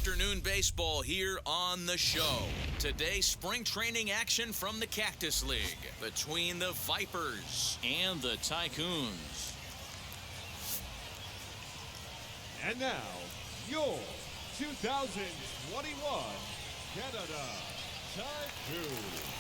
Afternoon baseball here on the show. Today, spring training action from the Cactus League between the Vipers and the Tycoons. And now, your 2021 Canada Tycoons.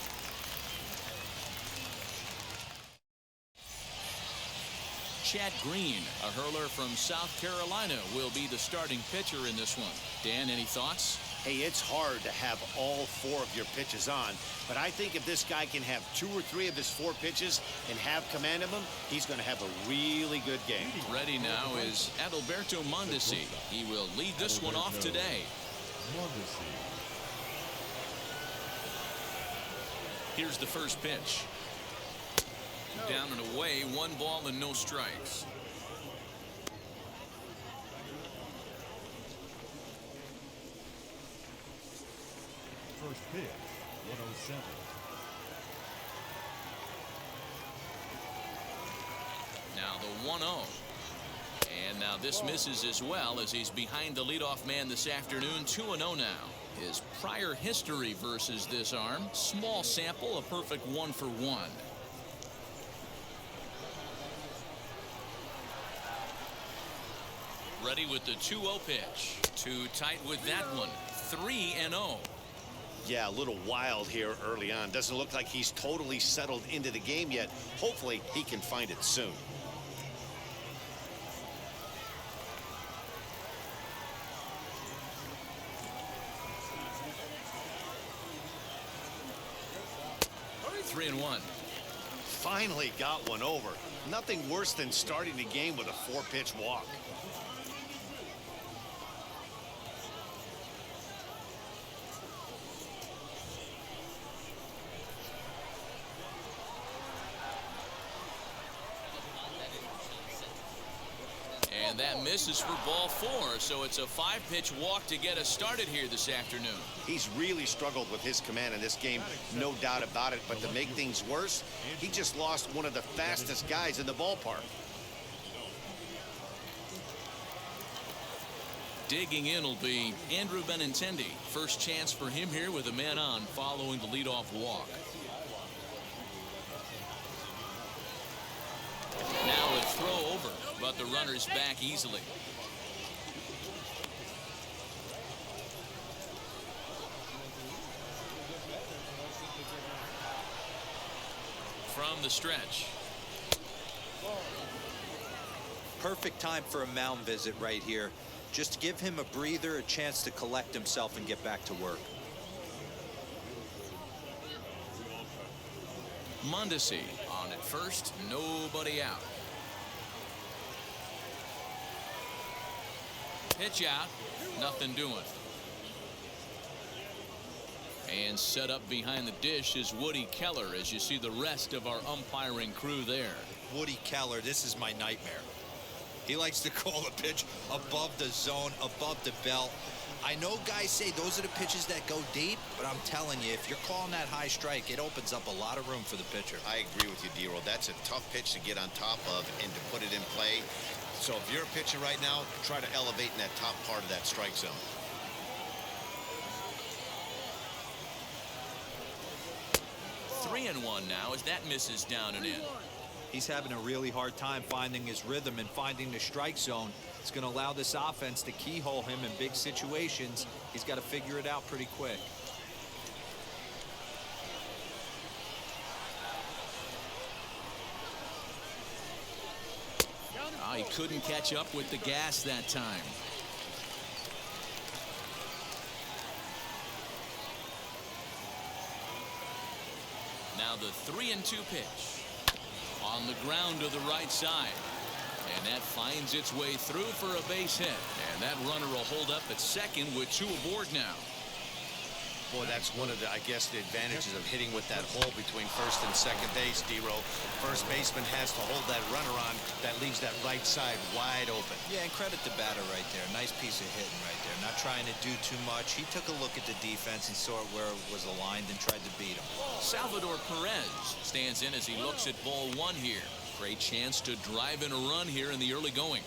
Chad Green, a hurler from South Carolina, will be the starting pitcher in this one. Dan, any thoughts? Hey, it's hard to have all four of your pitches on, but I think if this guy can have 2 or 3 of his 4 pitches and have command of them, he's going to have a really good game. Ready now is Adalberto Mondesi. He will lead this one off today. Here's the first pitch. Down and away, 1 ball and no strikes. First pitch, 107. Now the 1-0. And now this misses as well as he's behind the leadoff man this afternoon. 2-0 now. His prior history versus this arm. Small sample, a perfect 1-for-1. Ready with the 2-0 pitch. Too tight with that one. 3-0. Yeah, a little wild here early on. Doesn't look like he's totally settled into the game yet. Hopefully he can find it soon. Three and 1. Finally got one over. Nothing worse than starting the game with a 4-pitch walk. And that misses for ball 4, so it's a 5-pitch walk to get us started here this afternoon. He's really struggled with his command in this game, no doubt about it, but to make things worse, he just lost one of the fastest guys in the ballpark. Digging in will be Andrew Benintendi. First chance for him here with a man on following the leadoff walk. Now a throw over, but the runner's back easily. From the stretch. Perfect time for a mound visit right here. Just give him a breather, a chance to collect himself and get back to work. Mondesi on at first, nobody out. Pitch out, nothing doing. And set up behind the dish is Woody Keller as you see the rest of our umpiring crew there. Woody Keller, this is my nightmare. He likes to call the pitch above the zone, above the belt. I know guys say those are the pitches that go deep, but I'm telling you, if you're calling that high strike, it opens up a lot of room for the pitcher. I agree with you, D-Roll. That's a tough pitch to get on top of and to put it in play. So if you're a pitcher right now, try to elevate in that top part of that strike zone. Three and 1 now as that misses down and in. He's having a really hard time finding his rhythm and finding the strike zone. It's going to allow this offense to keyhole him in big situations. He's got to figure it out pretty quick. Oh, he couldn't catch up with the gas that time. Now the 3-2 pitch. On the ground to the right side. And that finds its way through for a base hit. And that runner will hold up at second with 2 aboard now. Boy, that's one of the, I guess, the advantages of hitting with that hole between first and second base, D-Roll. First baseman has to hold that runner on. That leaves that right side wide open. Yeah, and credit the batter right there. Nice piece of hitting right there. Not trying to do too much. He took a look at the defense and saw where it was aligned and tried to beat him. Salvador Perez stands in as he looks at ball 1 here. Great chance to drive in a run here in the early going.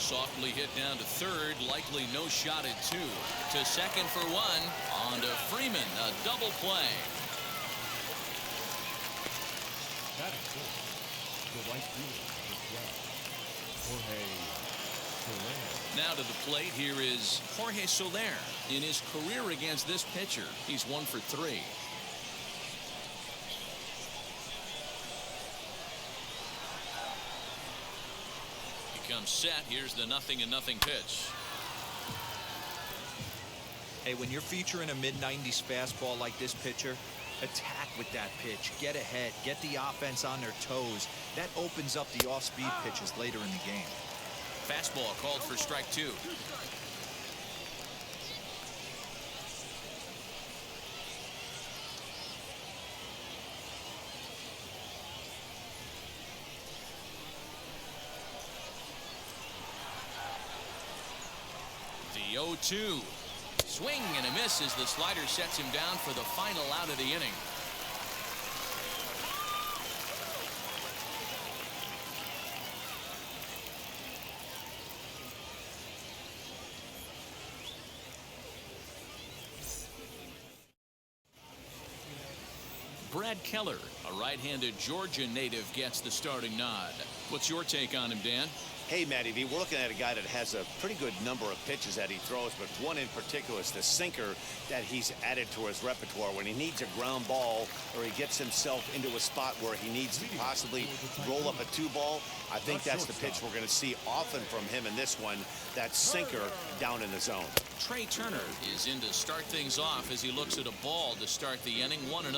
softly hit down to third. Likely no shot at two. To second for one. On to Freeman. A double play. Batting fourth, the right fielder, for 12, Jorge Soler. Now to the plate, here is Jorge Soler. In his career against this pitcher, he's 1 for 3. He comes set. Here's the 0-0 pitch. Hey, when you're featuring a mid-90s fastball like this pitcher, attack with that pitch. Get ahead. Get the offense on their toes. That opens up the off-speed pitches later in the game. Fastball called for strike 2. The 0-2. Swing and a miss as the slider sets him down for the final out of the inning. Brad Keller, a right-handed Georgia native, gets the starting nod. What's your take on him, Dan? Hey, Matty V, we're looking at a guy that has a pretty good number of pitches that he throws, but one in particular is the sinker that he's added to his repertoire. When he needs a ground ball or he gets himself into a spot where he needs to possibly roll up a 2-ball, I think that's the pitch we're going to see often from him in this one, that sinker down in the zone. Trey Turner is in to start things off as he looks at a ball to start the inning, 1-0.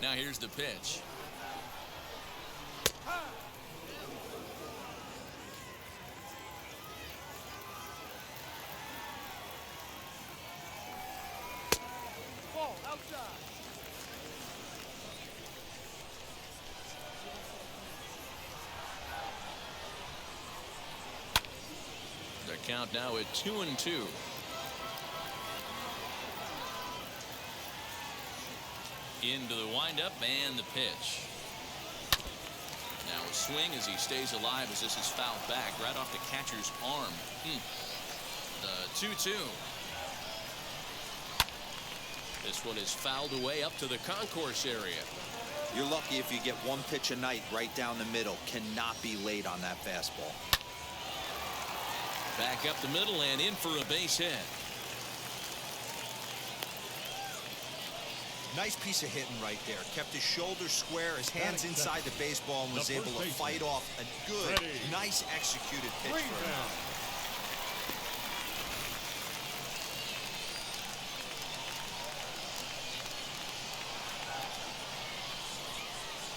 Now here's the pitch. Ball outside. The count now at 2-2. Into the windup and the pitch. Now a swing as he stays alive as this is fouled back right off the catcher's arm. The 2-2. This one is fouled away up to the concourse area. You're lucky if you get one pitch a night right down the middle. Cannot be late on that fastball. Back up the middle and in for a base hit. Nice piece of hitting right there. Kept his shoulders square, his hands inside the baseball, and was able to fight off a good, nice executed pitch for him.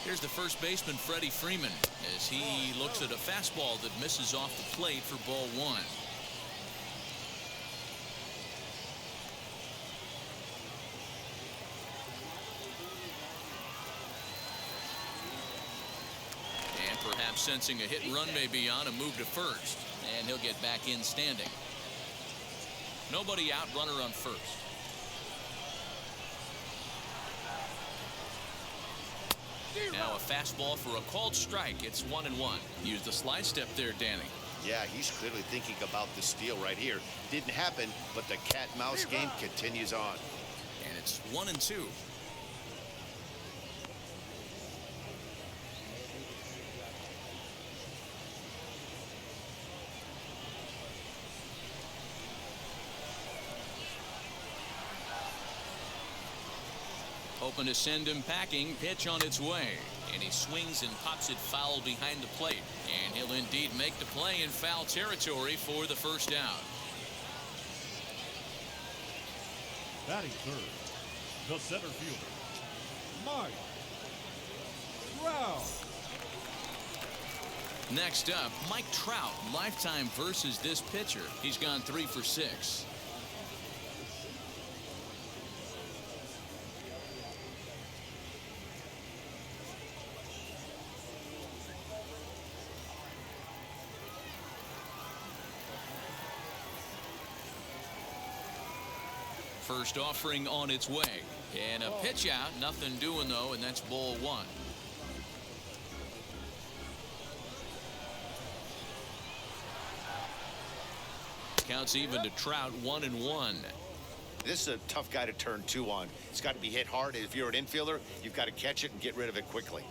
Here's the first baseman, Freddie Freeman, as he looks at a fastball that misses off the plate for ball 1. And perhaps sensing a hit and run may be on, a move to first, and he'll get back in standing. Nobody out, runner on first. Now a fastball for a called strike. It's 1-1. Use the slide step there, Danny. Yeah, he's clearly thinking about the steal right here. Didn't happen, but the cat-mouse game continues on. And it's 1-2. Hoping to send him packing. Pitch on its way. And he swings and pops it foul behind the plate. And he'll indeed make the play in foul territory for the first out. Batting third, the center fielder, Mike Trout. Next up, Mike Trout, lifetime versus this pitcher. He's gone 3 for 6. first offering on its way. And a pitch out. Nothing doing, though, and that's ball one. Counts even to Trout, 1-1. This is a tough guy to turn two on. It's got to be hit hard. If you're an infielder, you've got to catch it and get rid of it quickly.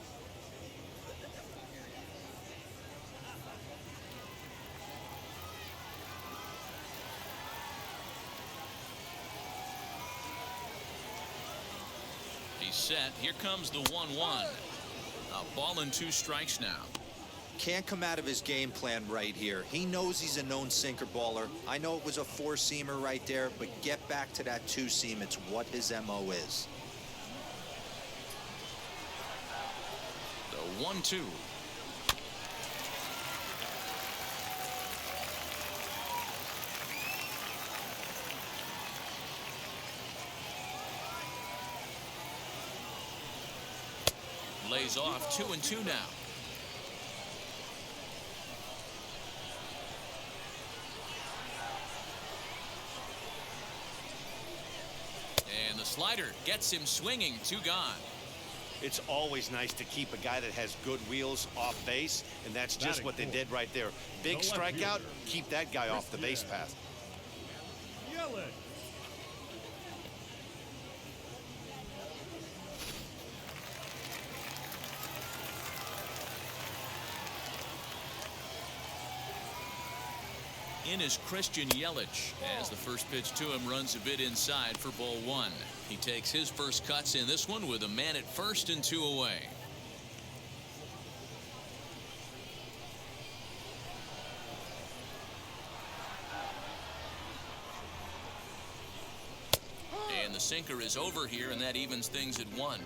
He's set. Here comes the 1-1. A ball and 2 strikes now. Can't come out of his game plan right here. He knows he's a known sinker baller. I know it was a 4-seamer right there, but get back to that 2-seam. It's what his MO is. The 1-2. Lays off 2-2 now. And the slider gets him swinging. 2 gone. It's always nice to keep a guy that has good wheels off base, and that's just what they did right there. Big strikeout, keep that guy off the base path. Yelich. In is Christian Yelich as the first pitch to him runs a bit inside for ball 1. He takes his first cuts in this one with a man at first and 2 away. And the sinker is over here, and that evens things at 1.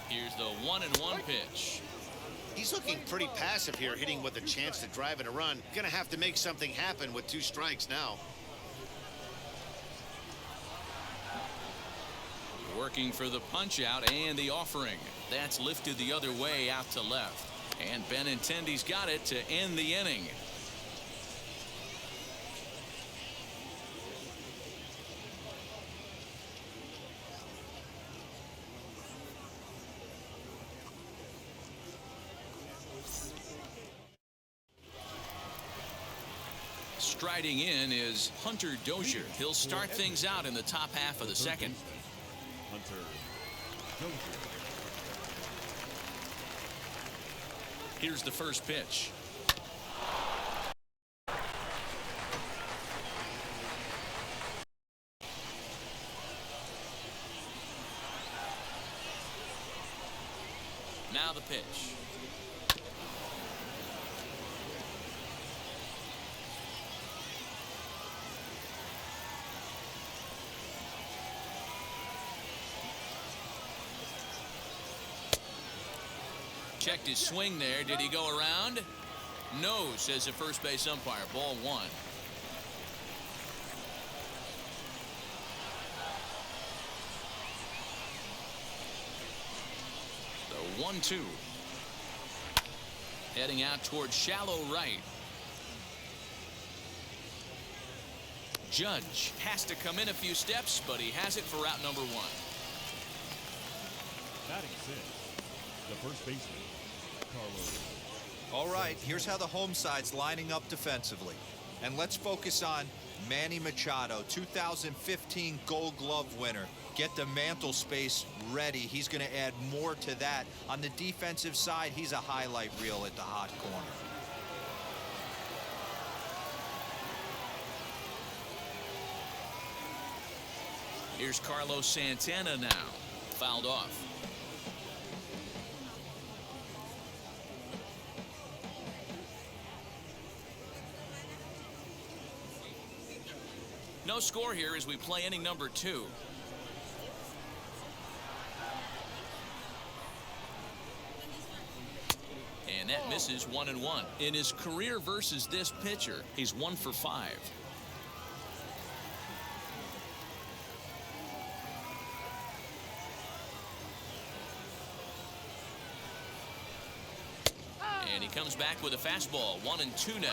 Here's the 1-1 pitch. He's looking pretty passive here, hitting with a chance to drive in a run. Gonna have to make something happen with 2 strikes now. Working for the punch out and the offering. That's lifted the other way out to left. And Benintendi's got it to end the inning. Striding in is Hunter Dozier. He'll start things out in the top half of the second. Hunter Dozier. Here's the first pitch. Now the pitch. Checked his swing there. Did he go around? No, says the first base umpire. Ball 1. The 1-2. Heading out towards shallow right. Judge has to come in a few steps, but he has it for out number 1. Batting 6, the first baseman, Carlos. All right, here's how the home side's lining up defensively. And let's focus on Manny Machado, 2015 Gold Glove winner. Get the mantle space ready. He's going to add more to that. On the defensive side, he's a highlight reel at the hot corner. Here's Carlos Santana now. Fouled off. No score here as we play inning number 2. And that misses 1-1. In his career versus this pitcher, he's 1 for 5. And he comes back with a fastball. 1-2 now.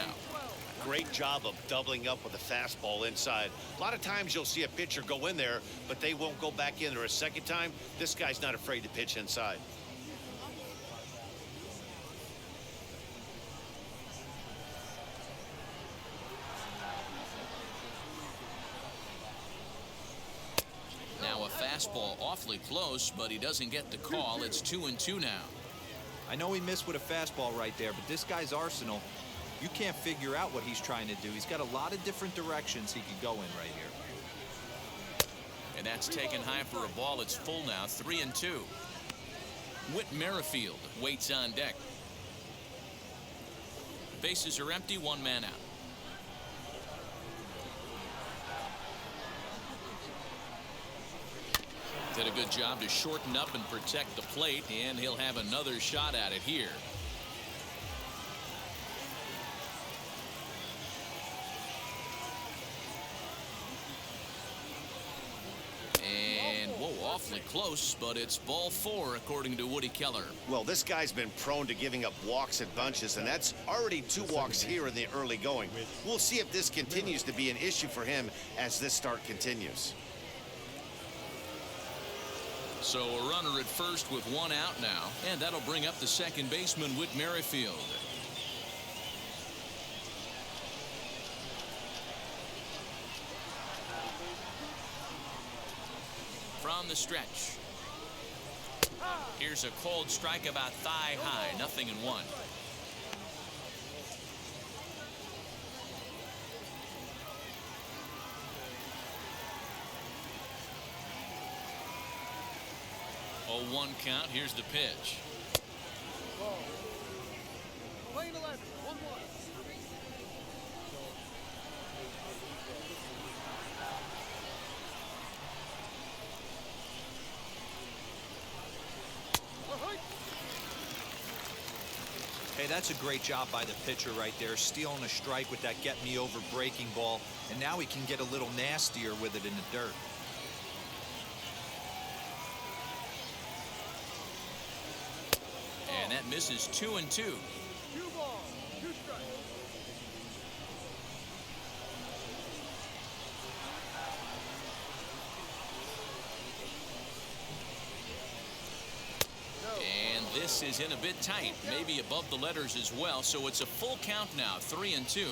Great job of doubling up with a fastball inside. A lot of times you'll see a pitcher go in there, but they won't go back in there a second time. This guy's not afraid to pitch inside. Now a fastball awfully close, but he doesn't get the call. It's 2-2 now. I know he missed with a fastball right there, but this guy's arsenal, you can't figure out what he's trying to do. He's got a lot of different directions he could go in right here. And that's taken high for a ball. It's full now. 3-2. Whit Merrifield waits on deck. Bases are empty. One man out. Did a good job to shorten up and protect the plate, and he'll have another shot at it here. And whoa, awfully close, but it's ball 4 according to Woody Keller. Well, this guy's been prone to giving up walks at bunches, and that's already 2 walks here in the early going. We'll see if this continues to be an issue for him as this start continues. So a runner at first with 1 out now, and that'll bring up the second baseman, Whit Merrifield. From the stretch. Here's a cold strike about thigh high, 0-1. Oh, 1 count. Here's the pitch. Lane 11, 1-1. Hey, that's a great job by the pitcher right there, stealing a strike with that get-me-over breaking ball, and now he can get a little nastier with it in the dirt. And that misses 2-2. 2 balls, 2 strikes. And this is in a bit tight, maybe above the letters as well, so it's a full count now, 3-2.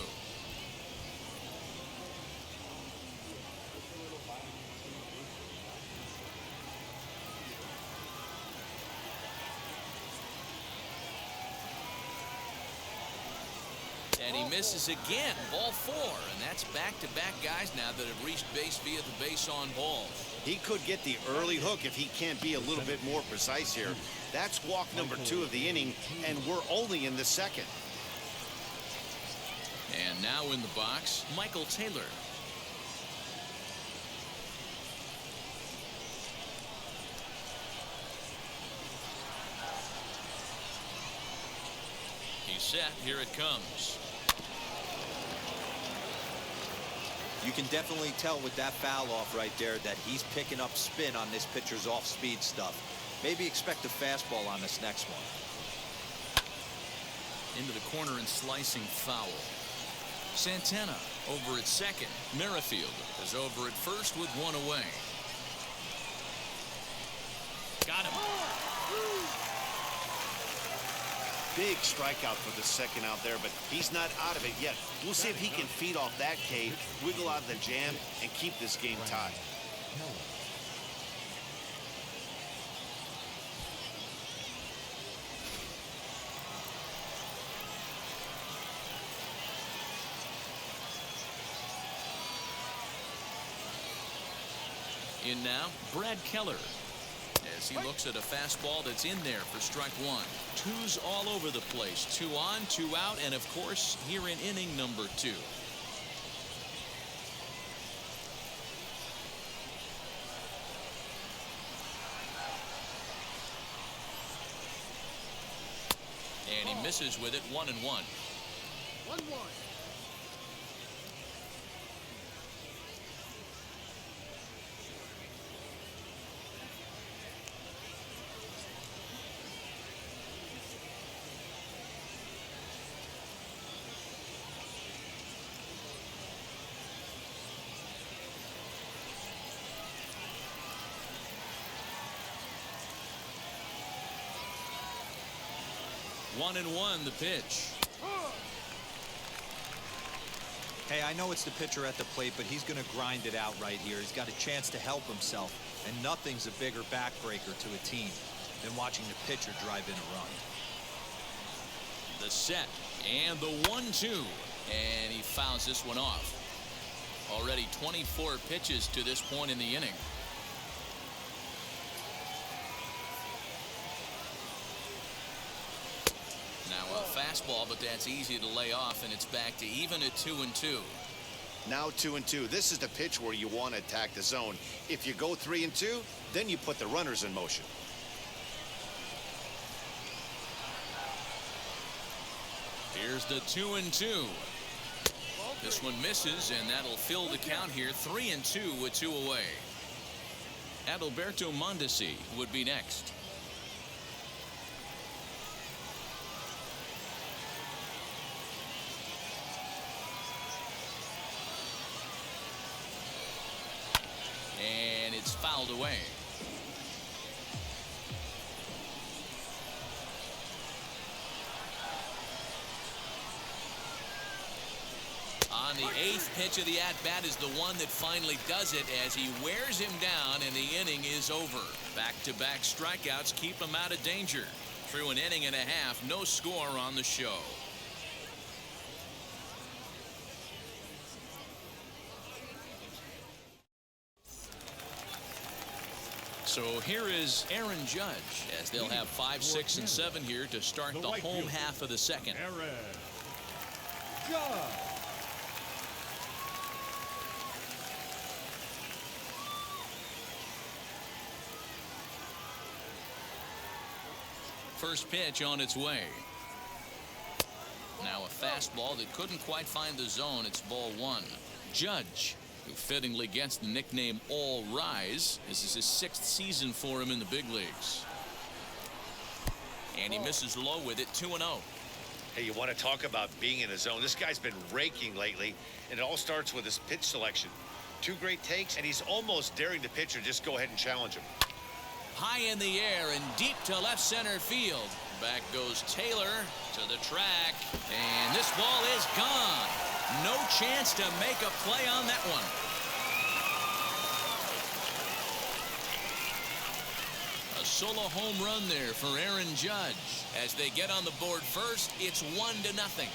And he misses again, ball 4, and that's back-to-back guys now that have reached base via the base on balls. He could get the early hook if he can't be a little bit more precise here. That's walk number 2 of the inning, and we're only in the second. And now in the box, Michael Taylor. He's set. Here it comes. You can definitely tell with that foul off right there that he's picking up spin on this pitcher's off-speed stuff. Maybe expect a fastball on this next one. Into the corner and slicing foul. Santana over at second. Merrifield is over at first with 1 away. Got him. Big strikeout for the second out there, but he's not out of it yet. We'll see if he can feed off that K, wiggle out of the jam, and keep this game tied. In now, Brad Keller. As he looks at a fastball that's in there for strike 1. 2's all over the place. 2 on, 2 out, and of course, here in inning number 2. And he misses with it, 1-1. 1-1. 1-1 the pitch. Hey, I know it's the pitcher at the plate, but he's going to grind it out right here. He's got a chance to help himself, and nothing's a bigger backbreaker to a team than watching the pitcher drive in a run. The set and the 1-2, and he fouls this one off. Already 24 pitches to this point in the inning. Now a fastball, but that's easy to lay off, and it's back to even at 2-2. Now 2-2. This is the pitch where you want to attack the zone. If you go 3-2, then you put the runners in motion. Here's the 2-2. This one misses, and that'll fill the count here. 3-2 with 2 away. Adalberto Mondesi would be next. And it's fouled away. On the 8th pitch of the at-bat is the one that finally does it as he wears him down, and the inning is over. Back-to-back strikeouts keep him out of danger. Through an inning and a half, no score on the show. So here is Aaron Judge as they'll have 5, 6, and 7 here to start the home half of the second. Aaron Judge. First pitch on its way. Now a fastball that couldn't quite find the zone. It's ball 1. Judge, who fittingly gets the nickname All Rise. This is his 6th season for him in the big leagues. And he misses low with it. 2-0. Hey, you want to talk about being in the zone? This guy's been raking lately, and it all starts with his pitch selection. 2 great takes, and he's almost daring the pitcher just go ahead and challenge him. High in the air and deep to left center field. Back goes Taylor to the track, and this ball is gone. No chance to make a play on that one. A solo home run there for Aaron Judge. As they get on the board first, it's 1-0.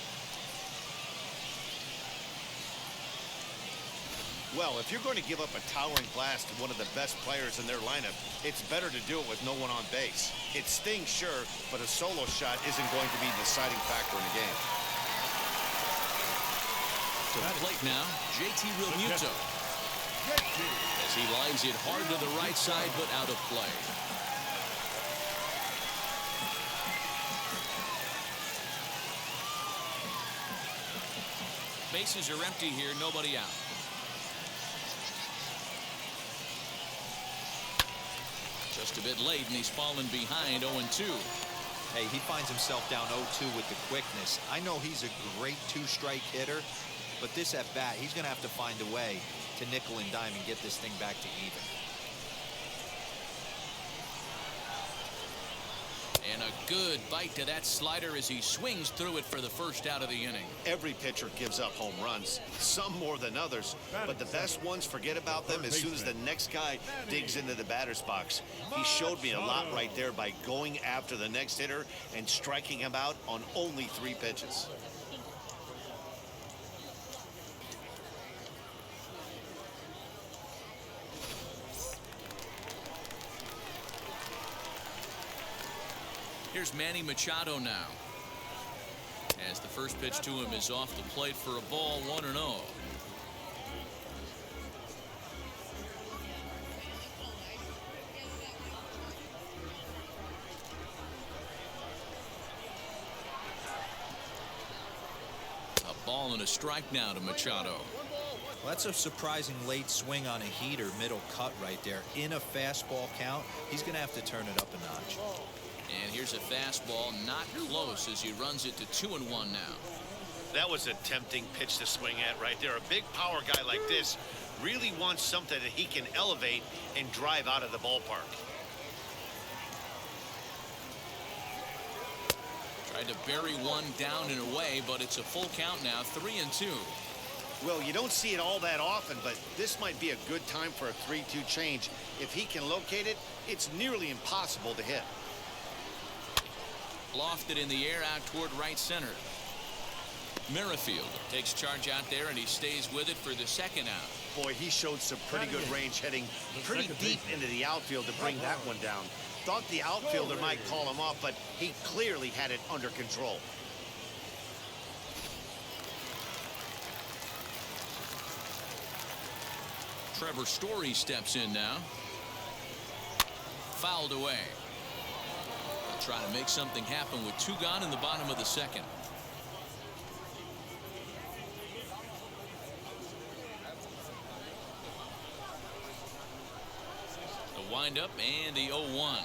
Well, if you're going to give up a towering blast to one of the best players in their lineup, it's better to do it with no one on base. It stings, sure, but a solo shot isn't going to be the deciding factor in the game. To the plate now, JT Realmuto. As he lines it hard to the right side, but out of play. Bases are empty here, nobody out. Just a bit late, and he's fallen behind 0-2. Hey, he finds himself down 0-2 with the quickness. I know he's a great 2-strike hitter, but this at bat, he's going to have to find a way to nickel and dime and get this thing back to even. And a good bite to that slider as he swings through it for the first out of the inning. Every pitcher gives up home runs, some more than others, but the best ones forget about them as soon as the next guy digs into the batter's box. He showed me a lot right there by going after the next hitter and striking him out on only 3 pitches. Here's Manny Machado now. As the first pitch to him is off the plate for a ball, 1-0. A ball and a strike now to Machado. Well, that's a surprising late swing on a heater, middle cut right there. In a fastball count, he's going to have to turn it up a notch. And here's a fastball, not close, as he runs it to 2-1 now. That was a tempting pitch to swing at right there. A big power guy like this really wants something that he can elevate and drive out of the ballpark. Tried to bury one down and away, but it's a full count now, 3-2. Well, you don't see it all that often, but this might be a good time for a 3-2 change. If he can locate it, it's nearly impossible to hit. Lofted in the air out toward right center. Merrifield takes charge out there, and he stays with it for the second out. Boy, he showed some pretty good range heading pretty deep into the outfield to bring that one down. Thought the outfielder might call him off, but he clearly had it under control. Trevor Story steps in now. Fouled away. They'll try to make something happen with 2 gone in the bottom of the second. The windup and the 0-1.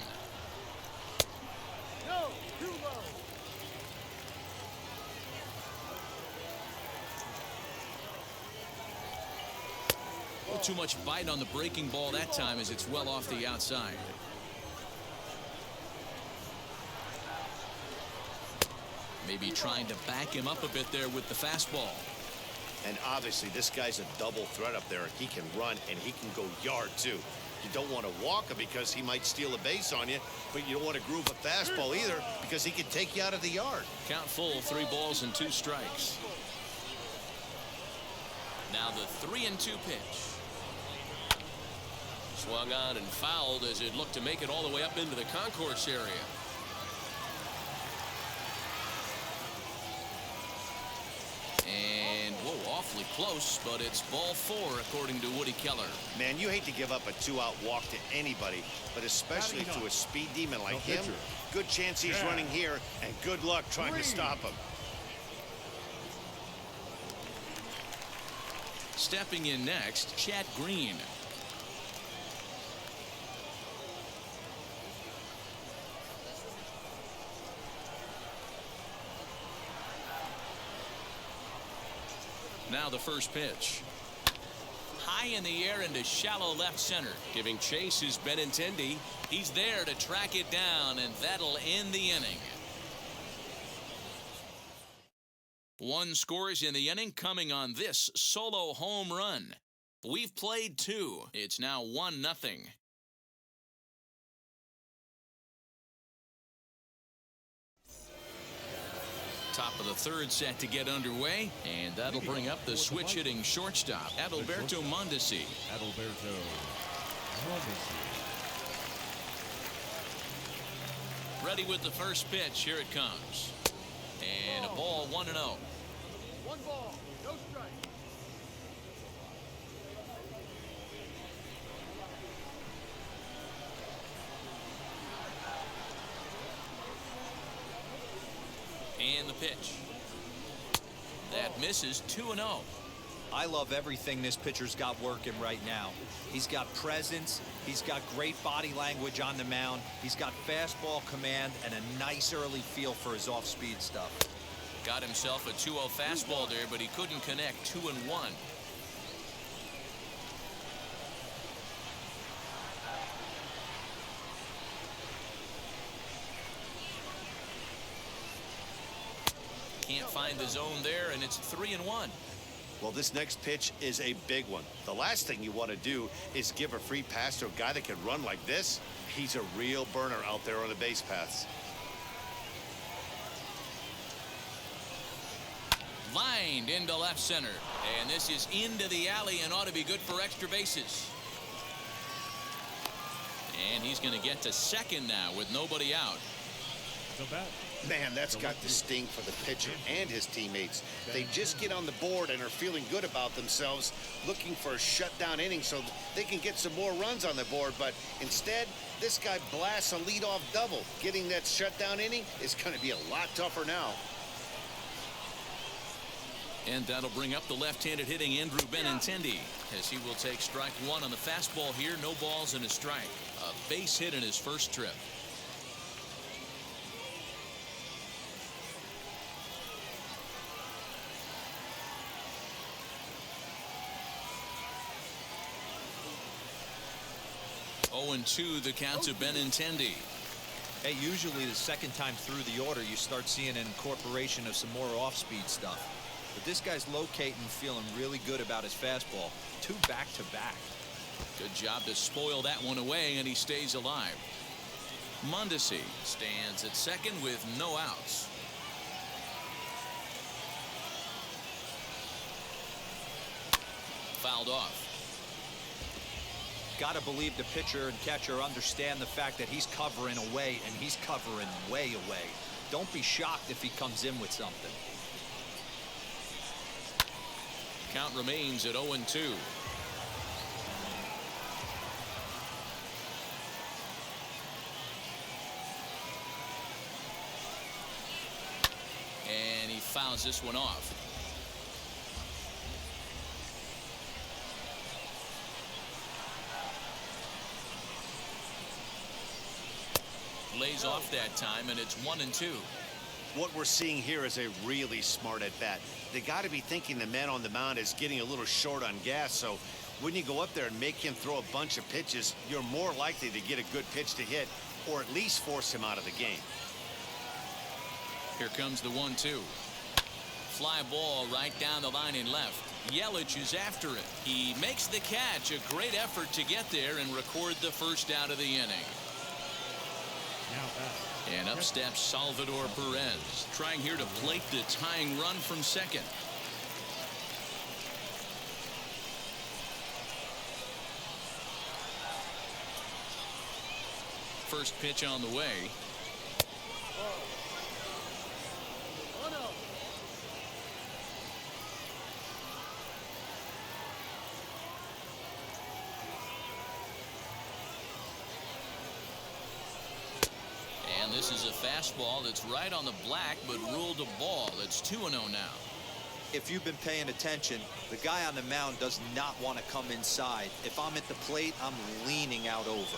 No, too low. Too much bite on the breaking ball that time as it's well off the outside. Maybe trying to back him up a bit there with the fastball. And obviously this guy's a double threat up there. He can run and he can go yard too. You don't want to walk him because he might steal a base on you, but you don't want to groove a fastball either because he can take you out of the yard. Count full, 3 balls and 2 strikes. Now the 3-2 pitch. Swung on and fouled as it looked to make it all the way up into the concourse area. And, whoa, awfully close, but it's ball 4 according to Woody Keller. Man, you hate to give up a 2-out walk to anybody, but especially to a speed demon like him. Good chance he's running here, and good luck trying to stop him. Stepping in next, Chad Green. Now the first pitch. High in the air into shallow left center. Giving chase is Benintendi. He's there to track it down, and that'll end the inning. 1 scores in the inning coming on this solo home run. We've played 2. It's now 1-0. Top of the 3rd set to get underway, and that'll bring up the switch-hitting shortstop, Adalberto Mondesi. Adalberto Mondesi. Ready with the first pitch. Here it comes. And a ball, 1-0. 1 ball, no strike. And the pitch. That misses, 2-0. I love everything this pitcher's got working right now. He's got presence. He's got great body language on the mound. He's got fastball command and a nice early feel for his off-speed stuff. Got himself a 2-0 fastball there, but he couldn't connect. 2-1. Can't find the zone there, and it's 3-1. Well, this next pitch is a big one. The last thing you want to do is give a free pass to a guy that can run like this. He's a real burner out there on the base paths. Lined into left center, and this is into the alley and ought to be good for extra bases. And he's going to get to second now with nobody out. The bat. Man, that's got to sting for the pitcher and his teammates. They just get on the board and are feeling good about themselves, looking for a shutdown inning so they can get some more runs on the board. But instead, this guy blasts a leadoff double. Getting that shutdown inning is going to be a lot tougher now. And that'll bring up the left-handed hitting Andrew Benintendi, as he will take strike 1 on the fastball here. No balls and a strike. A base hit in his first trip. Oh, and 2 the count to Benintendi. Hey, usually the second time through the order, you start seeing an incorporation of some more off-speed stuff. But this guy's locating, feeling really good about his fastball. 2 back-to-back. Good job to spoil that one away, and he stays alive. Mondesi stands at second with no outs. Fouled off. Got to believe the pitcher and catcher understand the fact that he's covering away, and he's covering way away. Don't be shocked if he comes in with something. Count remains at 0-2. And he fouls this one off. Lays off that time, and it's 1-2. What we're seeing here is a really smart at bat. They got to be thinking the man on the mound is getting a little short on gas, so when you go up there and make him throw a bunch of pitches, you're more likely to get a good pitch to hit, or at least force him out of the game. Here comes the 1-2. Fly ball right down the line in left. Yelich is after it. He makes the catch. A great effort to get there and record the first out of the inning. And up steps Salvador Perez, trying here to plate the tying run from second. First pitch on the way. 1-0. And this is a fastball that's right on the black, but ruled a ball. It's 2-0 now. If you've been paying attention, the guy on the mound does not want to come inside. If I'm at the plate, I'm leaning out over.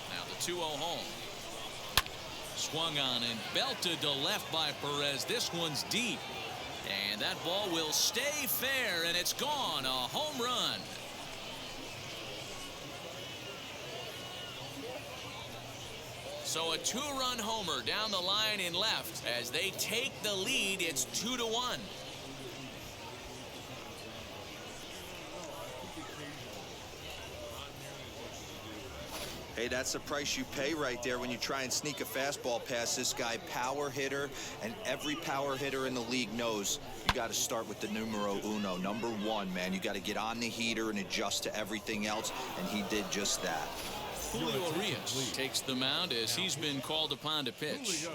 Now the 2-0 home. Swung on and belted to left by Perez. This one's deep. And that ball will stay fair, and it's gone. A home run. So a 2-run homer down the line in left. As they take the lead, it's 2-1. Hey, that's the price you pay right there when you try and sneak a fastball past this guy. Power hitter, and every power hitter in the league knows you got to start with the numero uno, number 1, man. You got to get on the heater and adjust to everything else, and he did just that. Julio Urias takes the mound as he's been called upon to pitch.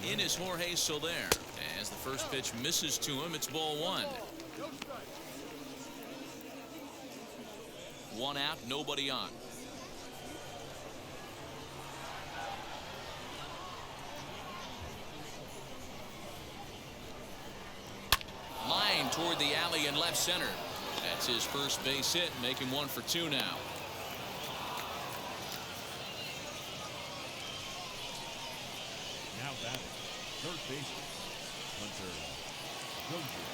In is Jorge Soler. As the first pitch misses to him, it's ball 1. No strike. 1 out, nobody on. Line toward the alley in left center. That's his first base hit, make him 1 for 2 now. Now batting, third baseman, Hunter Dozier.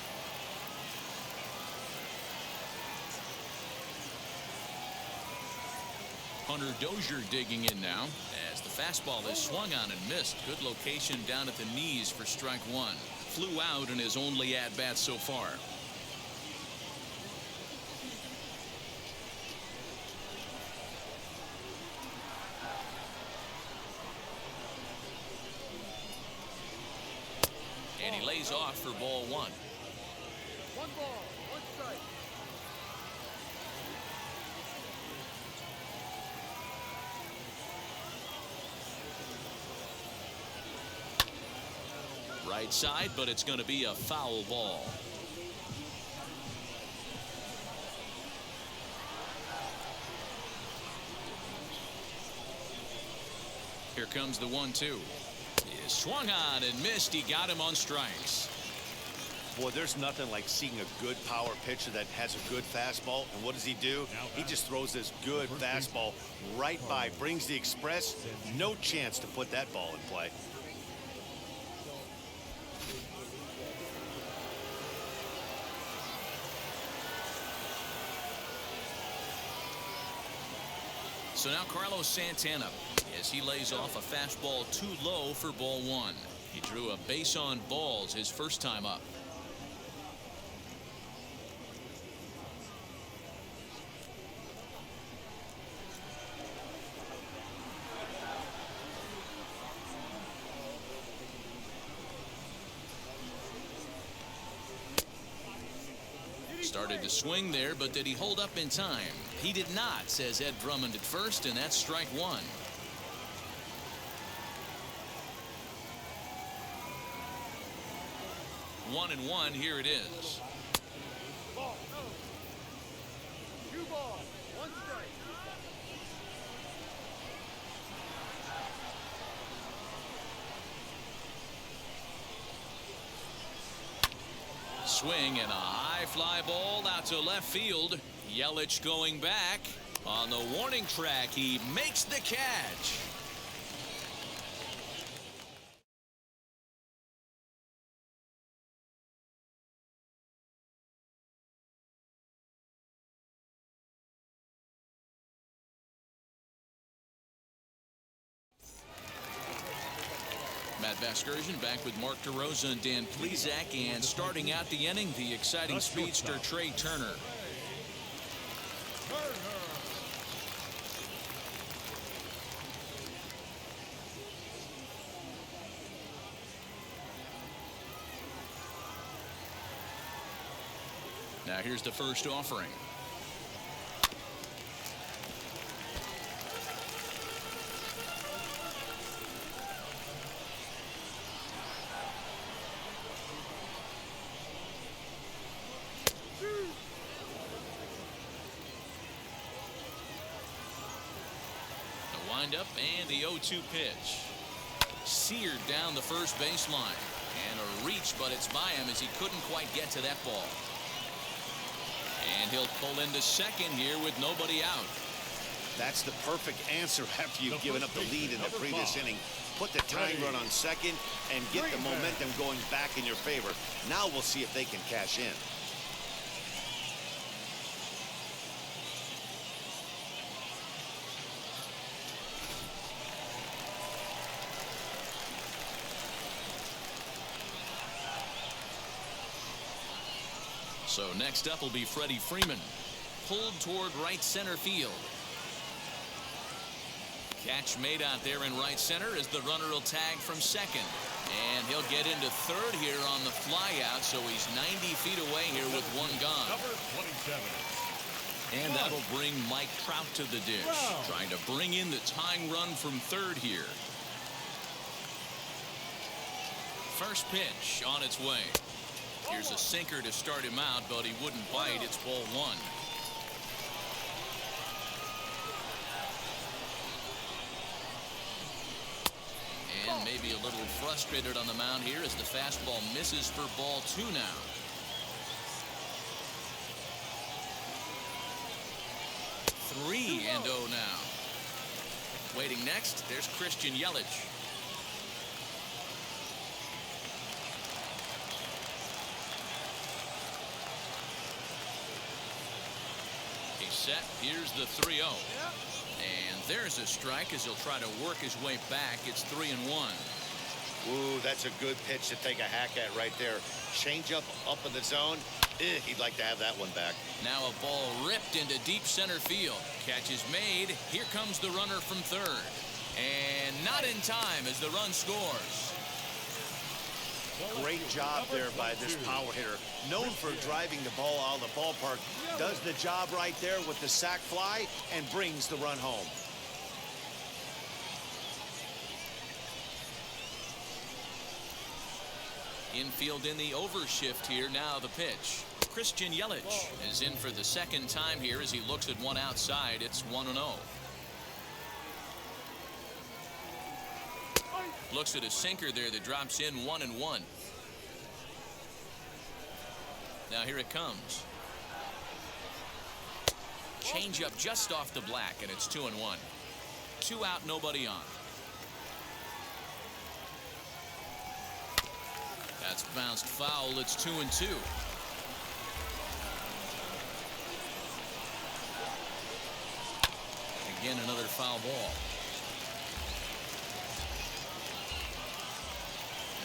Hunter Dozier digging in now as the fastball is swung on and missed. Good location down at the knees for strike 1. Flew out in his only at bat so far. And he lays off for ball 1. 1 ball, 1 strike. Right side, but it's going to be a foul ball. Here comes the 1-2. He is swung on and missed. He got him on strikes. Boy, there's nothing like seeing a good power pitcher that has a good fastball. And what does he do? He just throws this good fastball right by, brings the express. No chance to put that ball in play. So now Carlos Santana, as he lays off a fastball too low for ball one. He drew a base on balls his first time up. Started to swing there, but did he hold up in time? He did not, says Ed Drummond at first, and that's strike one. One and one, here it is. Ball. 2 balls. 1 strike. Swing and a high fly ball out to left field. Yelich going back on the warning track. He makes the catch. Matt Vasgersian back with Mark DeRosa and Dan Plesac, and starting out the inning, the exciting speedster Trey Turner. Now here's the first offering. Up and the 0-2 pitch. Seared down the first baseline. And a reach, but it's by him as he couldn't quite get to that ball. And he'll pull into second here with nobody out. That's the perfect answer after you've given up the lead in the previous inning. Put the tying run on second and get the momentum going back in your favor. Now we'll see if they can cash in. So next up will be Freddie Freeman. Pulled toward right center field. Catch made out there in right center as the runner will tag from second. And he'll get into third here on the flyout, so he's 90 feet away here with one gone. Number 27. And that'll bring Mike Trout to the dish. Trying to bring in the tying run from third here. First pitch on its way. Here's a sinker to start him out, but he wouldn't bite. It's ball one. And maybe a little frustrated on the mound here as the fastball misses for ball two now. Three and 0 now. Waiting next, there's Christian Yelich. Set. Here's the 3-0. And there's a strike as he'll try to work his way back. It's 3-1. Ooh, that's a good pitch to take a hack at right there. Change up in the zone. He'd like to have that one back. Now a ball ripped into deep center field. Catch is made. Here comes the runner from third. And not in time as the run scores. Great job there by this power hitter. Known for driving the ball out of the ballpark. Does the job right there with the sac fly and brings the run home. Infield in the overshift here. Now the pitch. Christian Yelich is in for the second time here as he looks at one outside. It's 1-0. Looks at a sinker there that drops in 1-1. Now here it comes. Change up just off the black, and it's 2-1. 2 out, nobody on. That's bounced foul. It's 2-2. Again, another foul ball.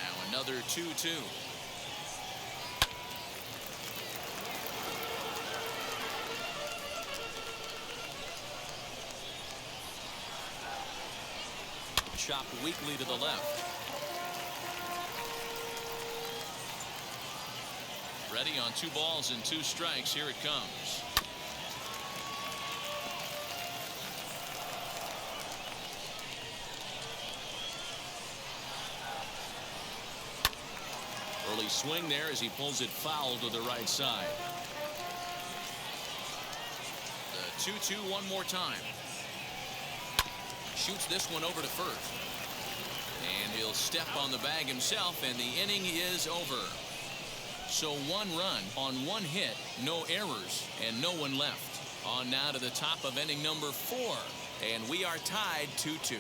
Now another 2-2. Chopped weakly to the left. Ready on 2 balls and 2 strikes. Here it comes. Early swing there as he pulls it foul to the right side. The 2-2 one more time. Shoots this one over to first. And he'll step on the bag himself, and the inning is over. So 1 run on 1 hit, no errors, and no one left. On now to the top of inning number 4, and we are tied 2-2.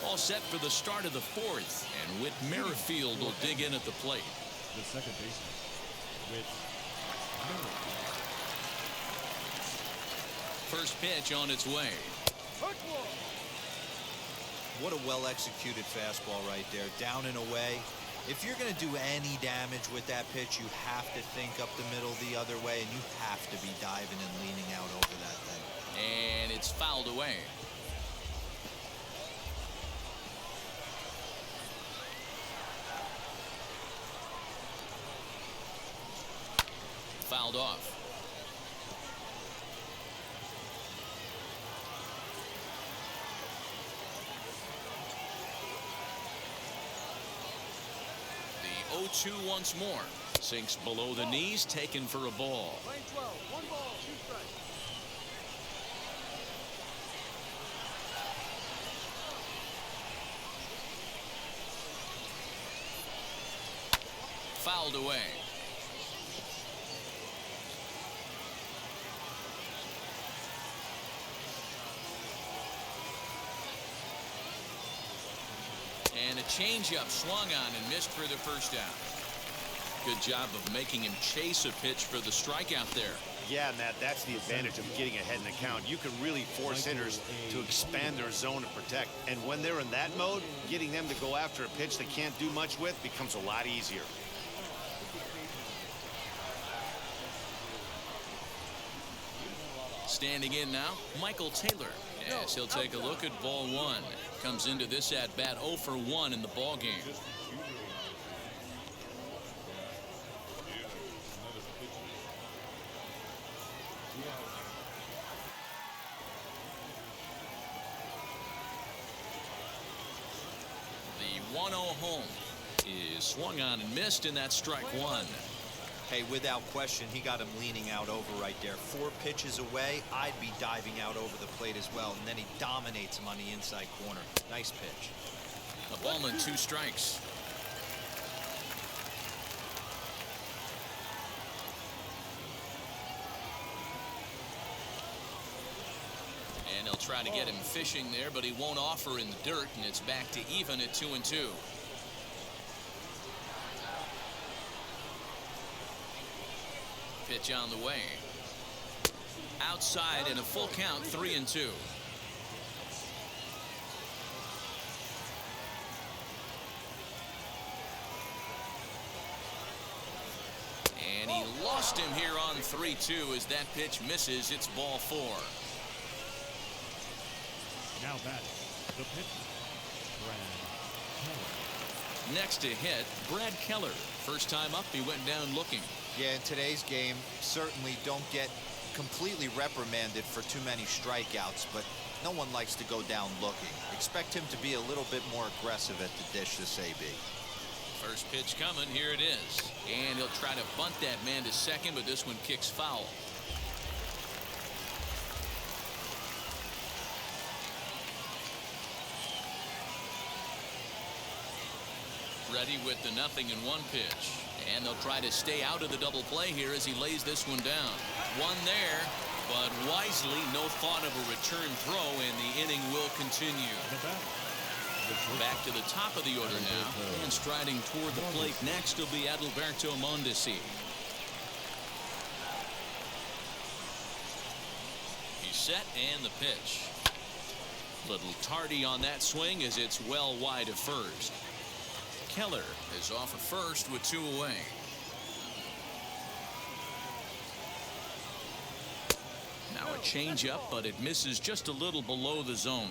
All set for the start of the 4th, and Whit Merrifield will dig in at the plate. The second baseman, Whit Merrifield. First pitch on its way. What a well-executed fastball right there, down and away. If you're going to do any damage with that pitch, you have to think up the middle the other way, and you have to be diving and leaning out over that thing. And it's fouled away. Fouled off. The 0-2 once more. Sinks below the knees, taken for a ball. Lane 12, 1 ball, 2 strikes. Fouled away. And a changeup swung on and missed for the first down. Good job of making him chase a pitch for the strikeout there. Yeah, Matt, that's the advantage of getting ahead in the count. You can really force hitters to expand their zone and protect. And when they're in that mode, getting them to go after a pitch they can't do much with becomes a lot easier. Standing in now, Michael Taylor, as he'll take a look at ball 1. Comes into this at bat 0 for 1 in the ball game. The 1-0 home is swung on and missed, and that's strike 1. Hey, without question, he got him leaning out over right there. 4 pitches away, I'd be diving out over the plate as well, and then he dominates him on the inside corner. Nice pitch. A ball and 2 strikes. And he'll try to get him fishing there, but he won't offer in the dirt, and it's back to even at 2-2. Pitch on the way. Outside in a full count, 3-2. And he lost him here on 3-2 as that pitch misses. It's ball 4. Now batting, the pitcher, Brad Keller. Next to hit, Brad Keller. First time up, he went down looking. Yeah, in today's game, certainly don't get completely reprimanded for too many strikeouts, but no one likes to go down looking. Expect him to be a little bit more aggressive at the dish this AB. First pitch coming, here it is. And he'll try to bunt that man to second, but this one kicks foul. Ready with the 0-1 pitch. And they'll try to stay out of the double play here as he lays this one down. One there, but wisely, no thought of a return throw, and the inning will continue. Back to the top of the order now. And striding toward the plate next will be Adalberto Mondesi. He's set, and the pitch. Little tardy on that swing as it's well wide of first. Keller is off at first with 2 away. Now a changeup, but it misses just a little below the zone.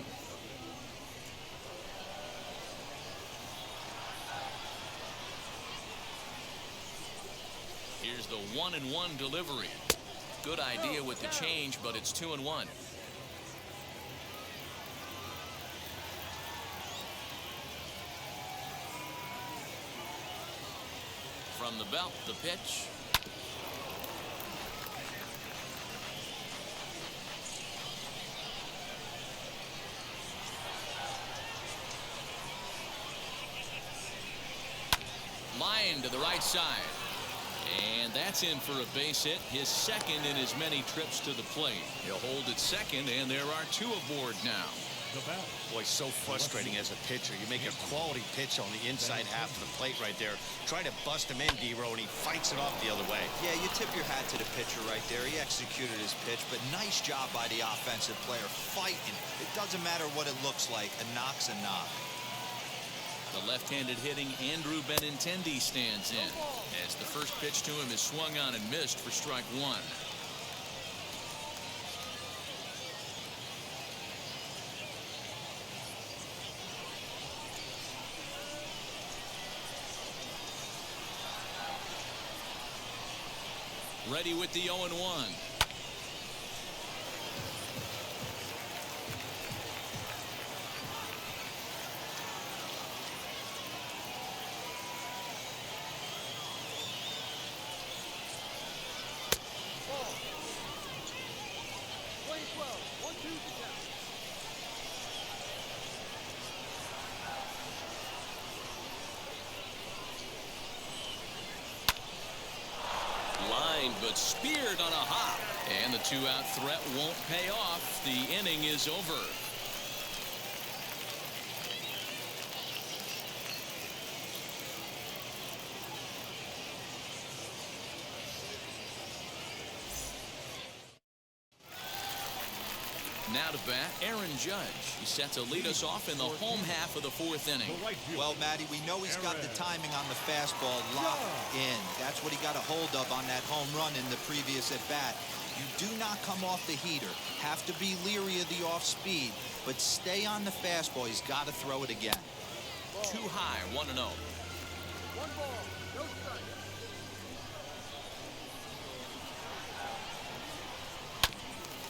Here's the 1-1 delivery. Good idea with the change, but it's 2-1. From the belt, the pitch. Line to the right side. And that's in for a base hit, his second in as many trips to the plate. He'll hold at second, and there are 2 aboard now. Boy, so frustrating as a pitcher. You make a quality pitch on the inside half of the plate right there. Try to bust him in, D-Row, and he fights it off the other way. Yeah, you tip your hat to the pitcher right there. He executed his pitch, but nice job by the offensive player fighting. It doesn't matter what it looks like. A knock's a knock. The left-handed hitting Andrew Benintendi stands in as the first pitch to him is swung on and missed for strike 1. Ready with the 0-1. But speared on a hop, and the 2-out threat won't pay off. The inning is over. Now to bat, Aaron Judge. He's set to lead us off in the home half of the 4th inning. Well, Matty, we know he's got the timing on the fastball locked in. That's what he got a hold of on that home run in the previous at-bat. You do not come off the heater. Have to be leery of the off-speed, but stay on the fastball. He's got to throw it again. Too high, 1-0. 1 ball, no strike.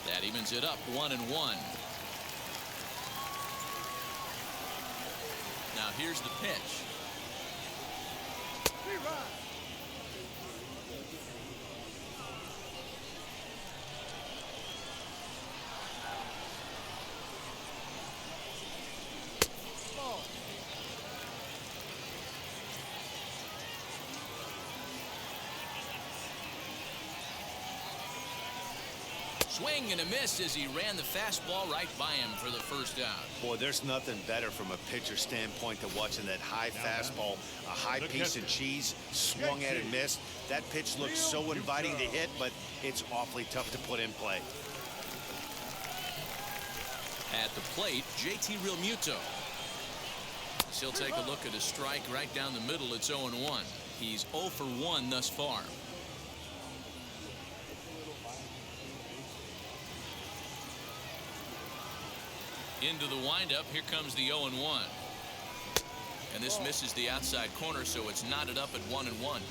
That evens it up, 1-1. Now here's the pitch. 3 runs. Ball. Swing and a miss as he ran the fastball right by him for the first out. Boy, there's nothing better from a pitcher standpoint than watching that high fastball, a high piece of cheese, swung at and missed. That pitch looks so inviting to hit, but it's awfully tough to put in play. At the plate, JT Realmuto. He'll take a look at a strike right down the middle. It's 0-1. He's 0 for 1 thus far. Into the windup. Here comes the 0-1. And this misses the outside corner, so it's knotted up at 1-1.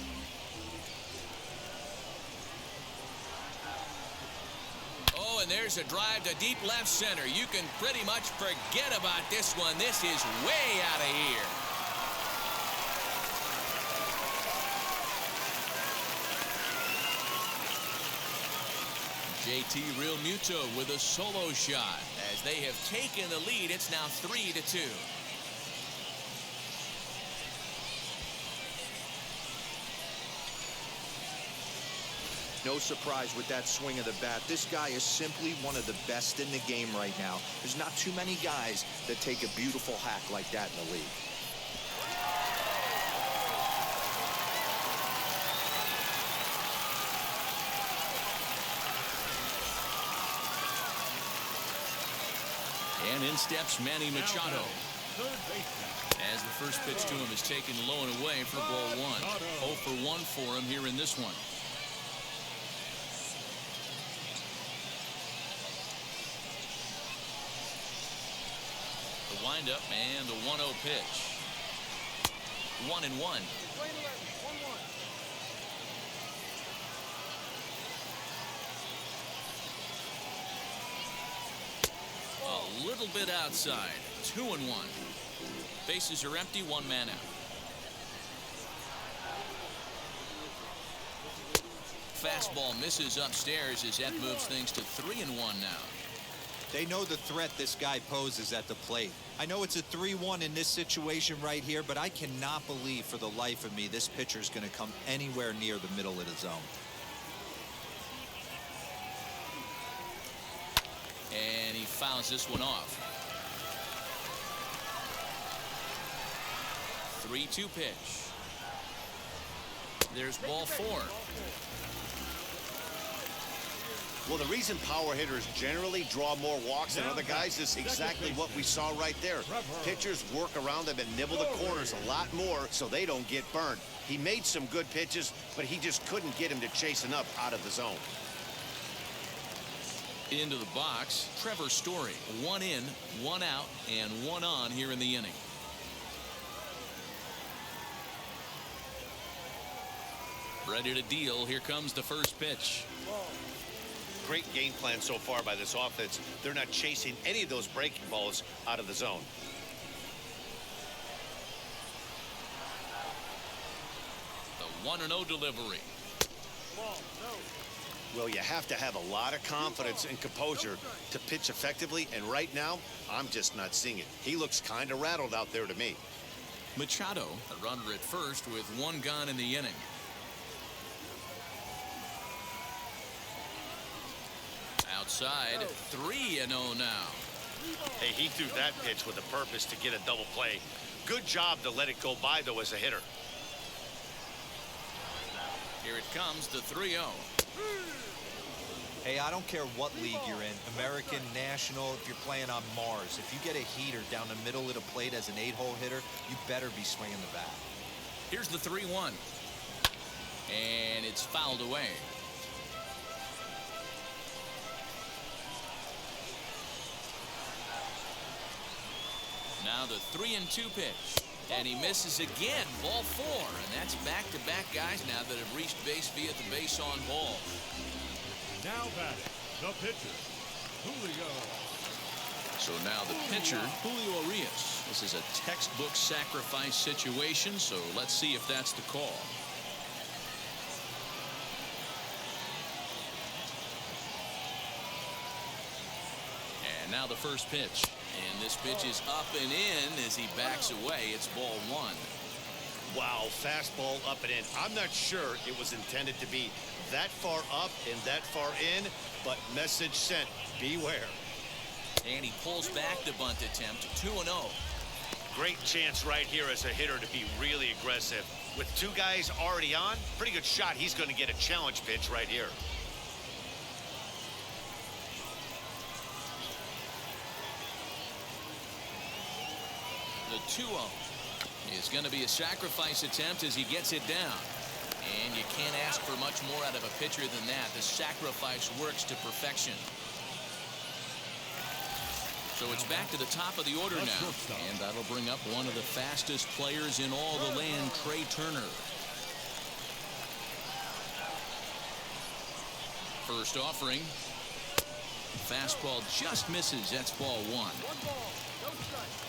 Oh, and there's a drive to deep left center. You can pretty much forget about this one. This is way out of here. JT Realmuto with a solo shot. As they have taken the lead, it's now 3-2. No surprise with that swing of the bat. This guy is simply one of the best in the game right now. There's not too many guys that take a beautiful hack like that in the league. And in steps Manny Machado. Third baseman. As the first pitch to him is taken low and away for ball one. 0 for 1 for him here in this one. The windup and the 1-0 pitch. 1-1. Play 11, 1-1. A little bit outside. 2-1. Bases are empty, 1 man out. Fastball misses upstairs as that moves things to 3-1 now. They know the threat this guy poses at the plate. I know it's a 3-1 in this situation right here, but I cannot believe for the life of me this pitcher is going to come anywhere near the middle of the zone. And he fouls this one off. 3-2 pitch. There's ball 4. Well, the reason power hitters generally draw more walks than other guys is exactly what we saw right there. Pitchers work around them and nibble the corners a lot more so they don't get burned. He made some good pitches, but he just couldn't get him to chase enough out of the zone. Into the box, Trevor Story. 1 in, 1 out, and 1 on here in the inning. Ready to deal. Here comes the first pitch. Great game plan so far by this offense. They're not chasing any of those breaking balls out of the zone. The 1-0 delivery. Well, you have to have a lot of confidence and composure to pitch effectively, and right now, I'm just not seeing it. He looks kind of rattled out there to me. Machado, a runner at first with 1 gone in the inning. Outside, 3-0 now. Hey, he threw that pitch with a purpose to get a double play. Good job to let it go by, though, as a hitter. Here it comes, the 3-0. Hey, I don't care what league you're in, American, National, if you're playing on Mars. If you get a heater down the middle of the plate as an 8-hole hitter, you better be swinging the bat. Here's the 3-1. And it's fouled away. Now the 3-2 pitch. And he misses again. Ball 4. And that's back-to-back guys now that have reached base via the base on ball. Now batting, the pitcher, Julio. So now the pitcher, Julio Urias. This is a textbook sacrifice situation, so let's see if that's the call. And now the first pitch. And this pitch is up and in as he backs away. It's ball 1. Wow, fastball up and in. I'm not sure it was intended to be that far up and that far in, but message sent, beware. And he pulls back the bunt attempt. 2-0. Great chance right here as a hitter to be really aggressive. With 2 guys already on, pretty good shot. He's going to get a challenge pitch right here. The 2-0 is going to be a sacrifice attempt as he gets it down. And you can't ask for much more out of a pitcher than that. The sacrifice works to perfection. So it's back to the top of the order now. And that'll bring up one of the fastest players in all the land, Trey Turner. First offering. Fastball just misses. That's ball 1. 1 ball, no strike.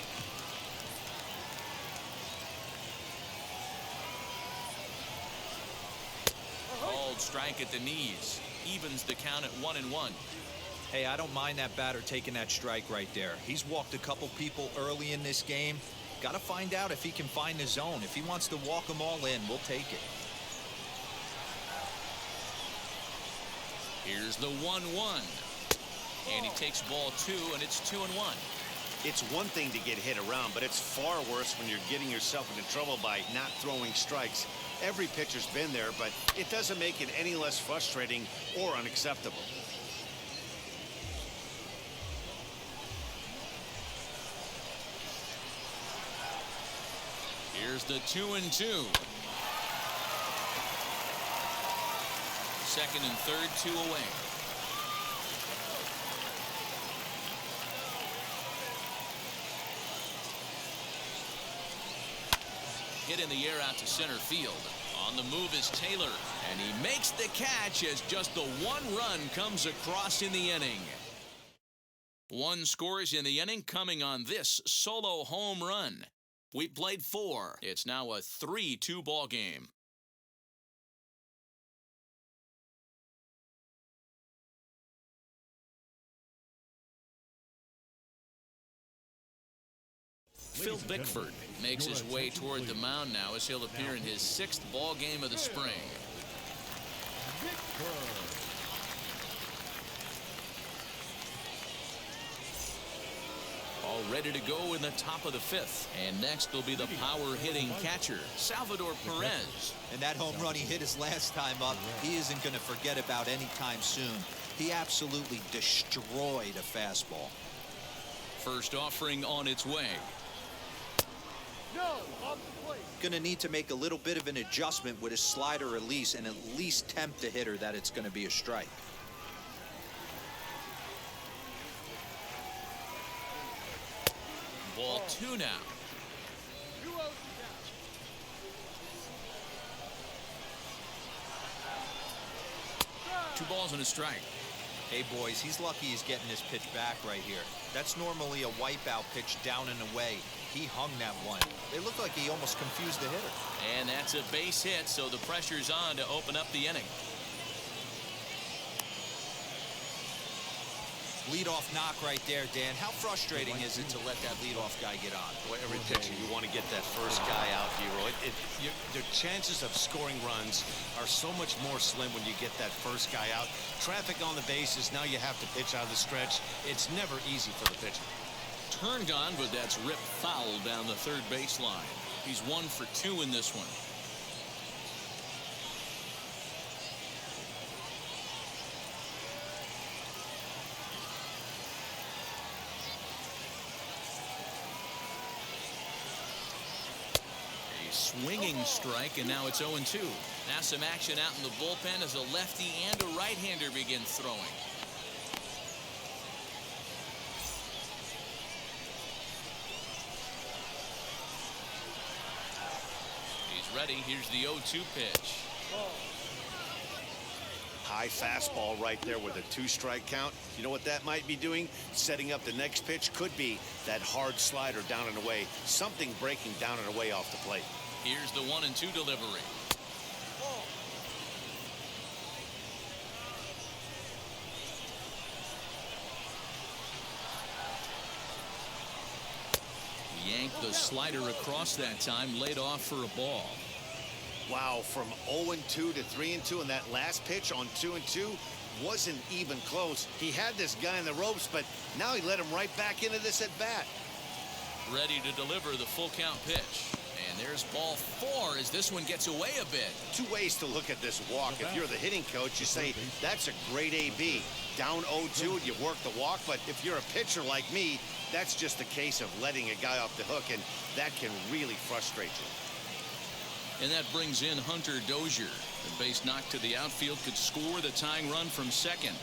Called strike at the knees. Evens the count at 1-1. Hey, I don't mind that batter taking that strike right there. He's walked a couple people early in this game. Got to find out if he can find the zone. If he wants to walk them all in, we'll take it. Here's the 1-1. And he takes ball 2, and it's 2-1. It's one thing to get hit around, but it's far worse when you're getting yourself into trouble by not throwing strikes. Every pitcher's been there, but it doesn't make it any less frustrating or unacceptable. Here's the 2-2. Second and third, 2 away. Hit in the air out to center field. On the move is Taylor, and he makes the catch as just the 1 run comes across in the inning. 1 scores in the inning coming on this solo home run. We played 4. It's now a 3-2 ball game. Phil Bickford makes his way toward the mound now as he'll appear in his 6th ball game of the spring. All ready to go in the top of the 5th. And next will be the power hitting catcher, Salvador Perez. And that home run he hit his last time up, he isn't going to forget about anytime soon. He absolutely destroyed a fastball. First offering on its way. No, off the plate. Going to need to make a little bit of an adjustment with his slider release and at least tempt the hitter that it's going to be a strike. Ball 2 now. 2 outs down. 2 balls and a strike. Hey, boys, he's lucky he's getting his pitch back right here. That's normally a wipeout pitch down and away. He hung that one. It looked like he almost confused the hitter. And that's a base hit, so the pressure's on to open up the inning. Leadoff knock right there, Dan. How frustrating is it to let that leadoff guy get on? Well, every pitcher, you want to get that first guy out, Hero. The chances of scoring runs are so much more slim when you get that first guy out. Traffic on the bases, now you have to pitch out of the stretch. It's never easy for the pitcher. Turned on, but that's ripped foul down the third baseline. He's 1 for 2 in this one. Swinging strike, and now it's 0-2. Now some action out in the bullpen as a lefty and a right-hander begin throwing. He's ready. Here's the 0-2 pitch. High fastball right there with a 2-strike count. You know what that might be doing? Setting up the next pitch. Could be that hard slider down and away. Something breaking down and away off the plate. Here's the 1-2 delivery. Yanked the slider across that time, laid off for a ball. Wow, from 0-2 to 3-2, and that last pitch on 2-2 wasn't even close. He had this guy in the ropes, but now he let him right back into this at bat. Ready to deliver the full count pitch. And there's ball 4 as this one gets away a bit. 2 ways to look at this walk. If you're the hitting coach, you say that's a great AB. Down 0-2 and you work the walk, but if you're a pitcher like me, that's just a case of letting a guy off the hook, and that can really frustrate you. And that brings in Hunter Dozier. The base knock to the outfield could score the tying run from second.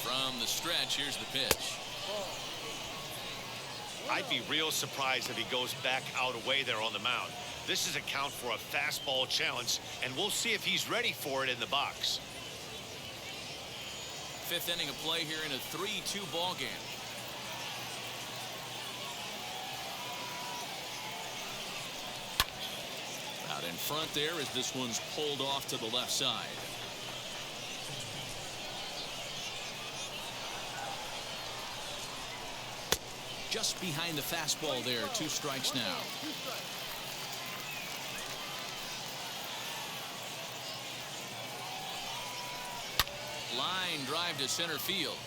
From the stretch, here's the pitch. I'd be real surprised if he goes back out away there on the mound. This is a count for a fastball challenge, and we'll see if he's ready for it in the box. 5th inning of play here in a 3-2 ball game. Out in front there as this one's pulled off to the left side. Just behind the fastball there. 2 strikes now. Line drive to center field.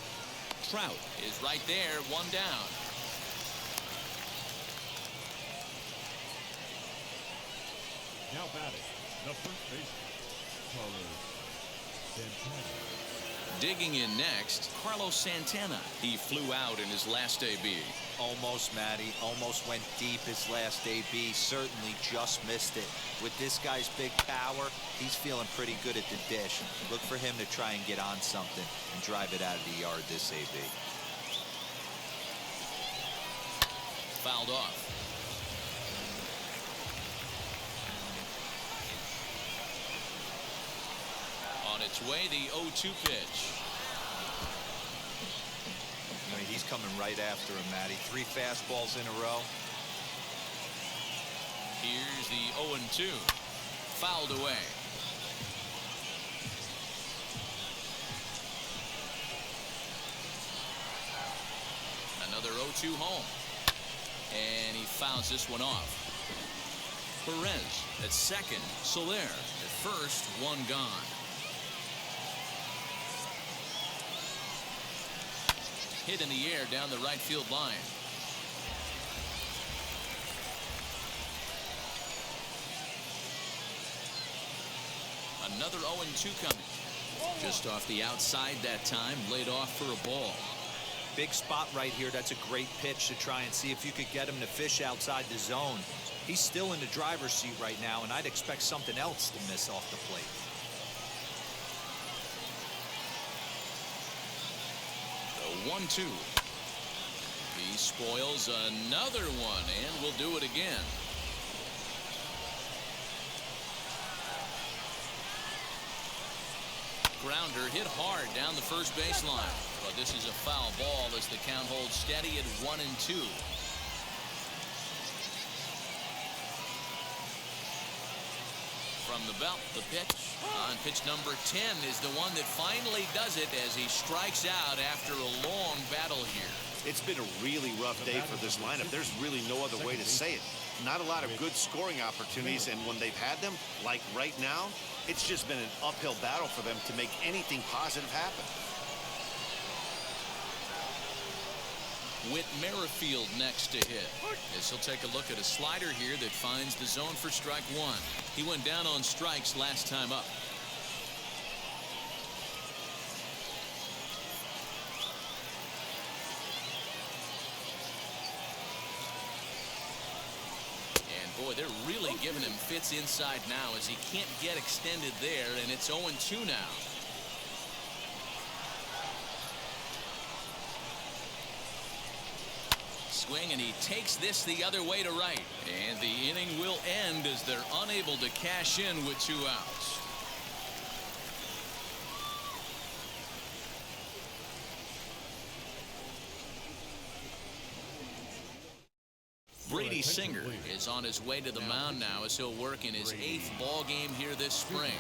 Trout is right there, one down. Now batting, the first baseman, Carlos Santana. Digging in next, Carlos Santana. He flew out in his last AB. Almost, Matty. Almost went deep his last AB. Certainly just missed it. With this guy's big power, he's feeling pretty good at the dish. Look for him to try and get on something and drive it out of the yard this AB. Fouled off. On its way, the 0-2 pitch. I mean, he's coming right after him, Matty. 3 fastballs in a row. Here's the 0-2. Fouled away. Another 0-2 home. And he fouls this one off. Perez at second. Soler at first. One gone. Hit in the air down the right field line. Another 0-2 coming. Just off the outside that time. Laid off for a ball. Big spot right here. That's a great pitch to try and see if you could get him to fish outside the zone. He's still in the driver's seat right now, and I'd expect something else to miss off the plate. The 1-2. He spoils another one, and will do it again. Grounder hit hard down the first baseline, but this is a foul ball as the count holds steady at 1-2. From the belt, the pitch on pitch number 10 is the one that finally does it as he strikes out after a long battle here. It's been a really rough day for this lineup. There's really no other way to say it. Not a lot of good scoring opportunities, and when they've had them, like right now, it's just been an uphill battle for them to make anything positive happen. Whit Merrifield next to hit. As he'll take a look at a slider here that finds the zone for strike one. He went down on strikes last time up. And boy, they're really giving him fits inside now as he can't get extended there, and it's 0-2 now. Swing, and he takes this the other way to right, and the inning will end as they're unable to cash in with 2 outs. Brady Singer is on his way to the mound now as he'll work in his 8th ball game here this spring.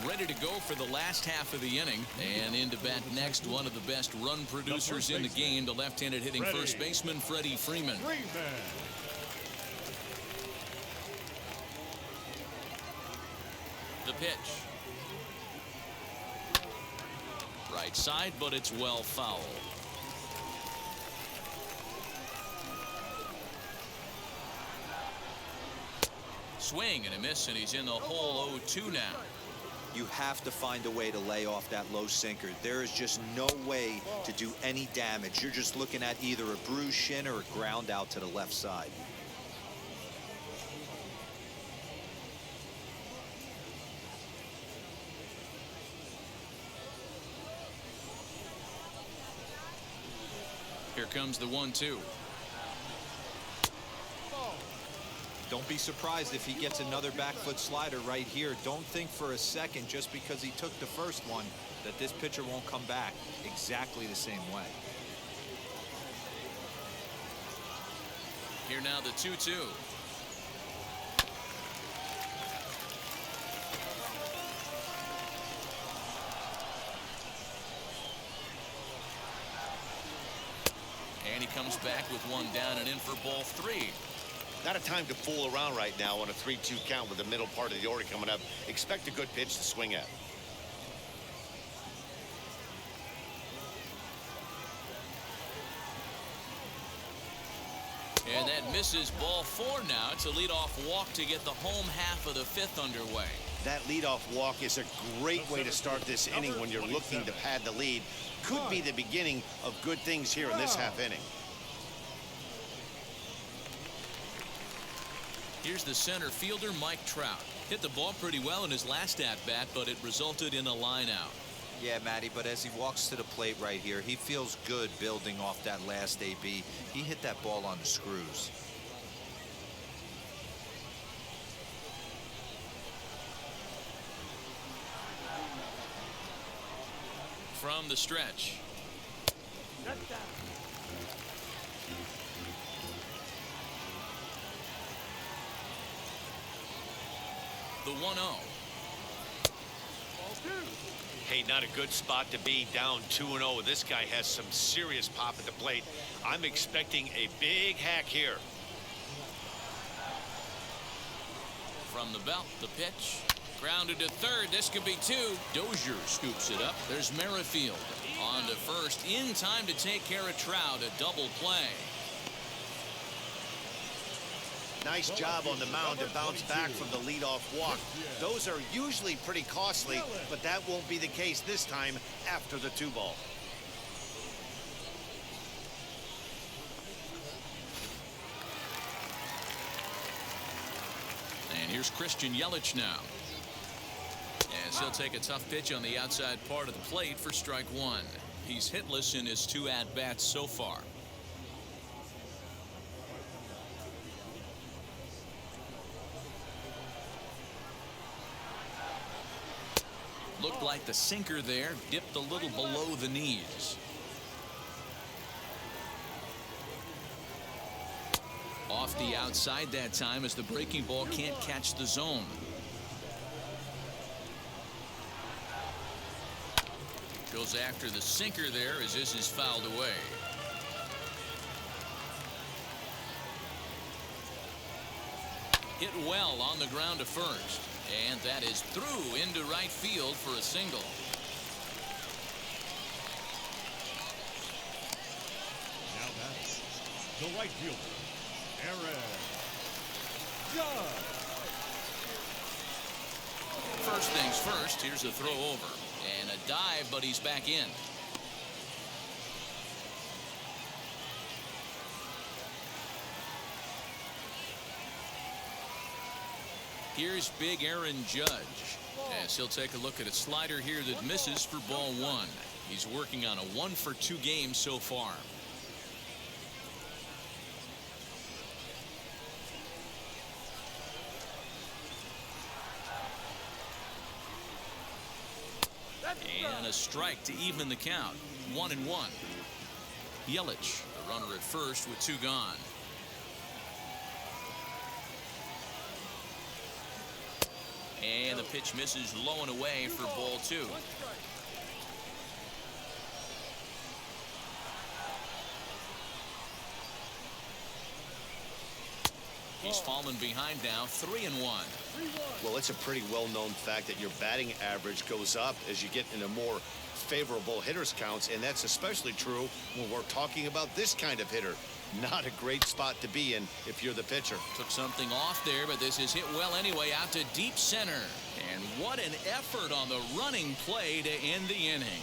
Ready to go for the last half of the inning, and in to bat next, one of the best run producers in the game, the left-handed hitting first baseman Freddie Freeman. The pitch. Right side, but it's well fouled. Swing and a miss, and he's in the hole. 0-2 now. You have to find a way to lay off that low sinker. There is just no way to do any damage. You're just looking at either a bruised shin or a ground out to the left side. Here comes the 1-2. Don't be surprised if he gets another back foot slider right here. Don't think for a second, just because he took the first one, that this pitcher won't come back exactly the same way. Here now the 2-2. And he comes back with one down and in for ball 3. Not a time to fool around right now on a 3-2 count with the middle part of the order coming up. Expect a good pitch to swing at. And that misses ball 4 now. It's a leadoff walk to get the home half of the 5th underway. That leadoff walk is a great way to start this inning when you're looking to pad the lead. Could be the beginning of good things here in this half inning. Here's the center fielder, Mike Trout. Hit the ball pretty well in his last at-bat, but it resulted in a line out. Yeah, Matty, but as he walks to the plate right here, he feels good building off that last AB. He hit that ball on the screws. From the stretch. The 1-0. Hey, not a good spot to be down 2-0. This guy has some serious pop at the plate. I'm expecting a big hack here. From the belt, the pitch. Grounded to third. This could be 2. Dozier scoops it up. There's Merrifield on to first in time to take care of Trout. A double play. Nice job on the mound to bounce back from the leadoff walk. Those are usually pretty costly, but that won't be the case this time after the 2-ball. And here's Christian Yelich now. As he'll take a tough pitch on the outside part of the plate for strike 1. He's hitless in his 2 at-bats so far. Looked like the sinker there dipped a little below the knees. Off the outside that time as the breaking ball can't catch the zone. Goes after the sinker there as this is fouled away. Hit well on the ground to first. And that is through into right field for a single. Now that's the right fielder, Aaron Judge. First things first, here's a throw over. And a dive, but he's back in. Here's big Aaron Judge as he'll take a look at a slider here that misses for ball 1. He's working on a 1-for-2 game so far. And a strike to even the count. 1-1. Yelich, the runner at first with 2 gone. And the pitch misses low and away for ball 2. He's fallen behind now, 3-1. Well, it's a pretty well-known fact that your batting average goes up as you get into more favorable hitters counts, and that's especially true when we're talking about this kind of hitter. Not a great spot to be in if you're the pitcher. Took something off there, but this is hit well anyway out to deep center. And what an effort on the running play to end the inning.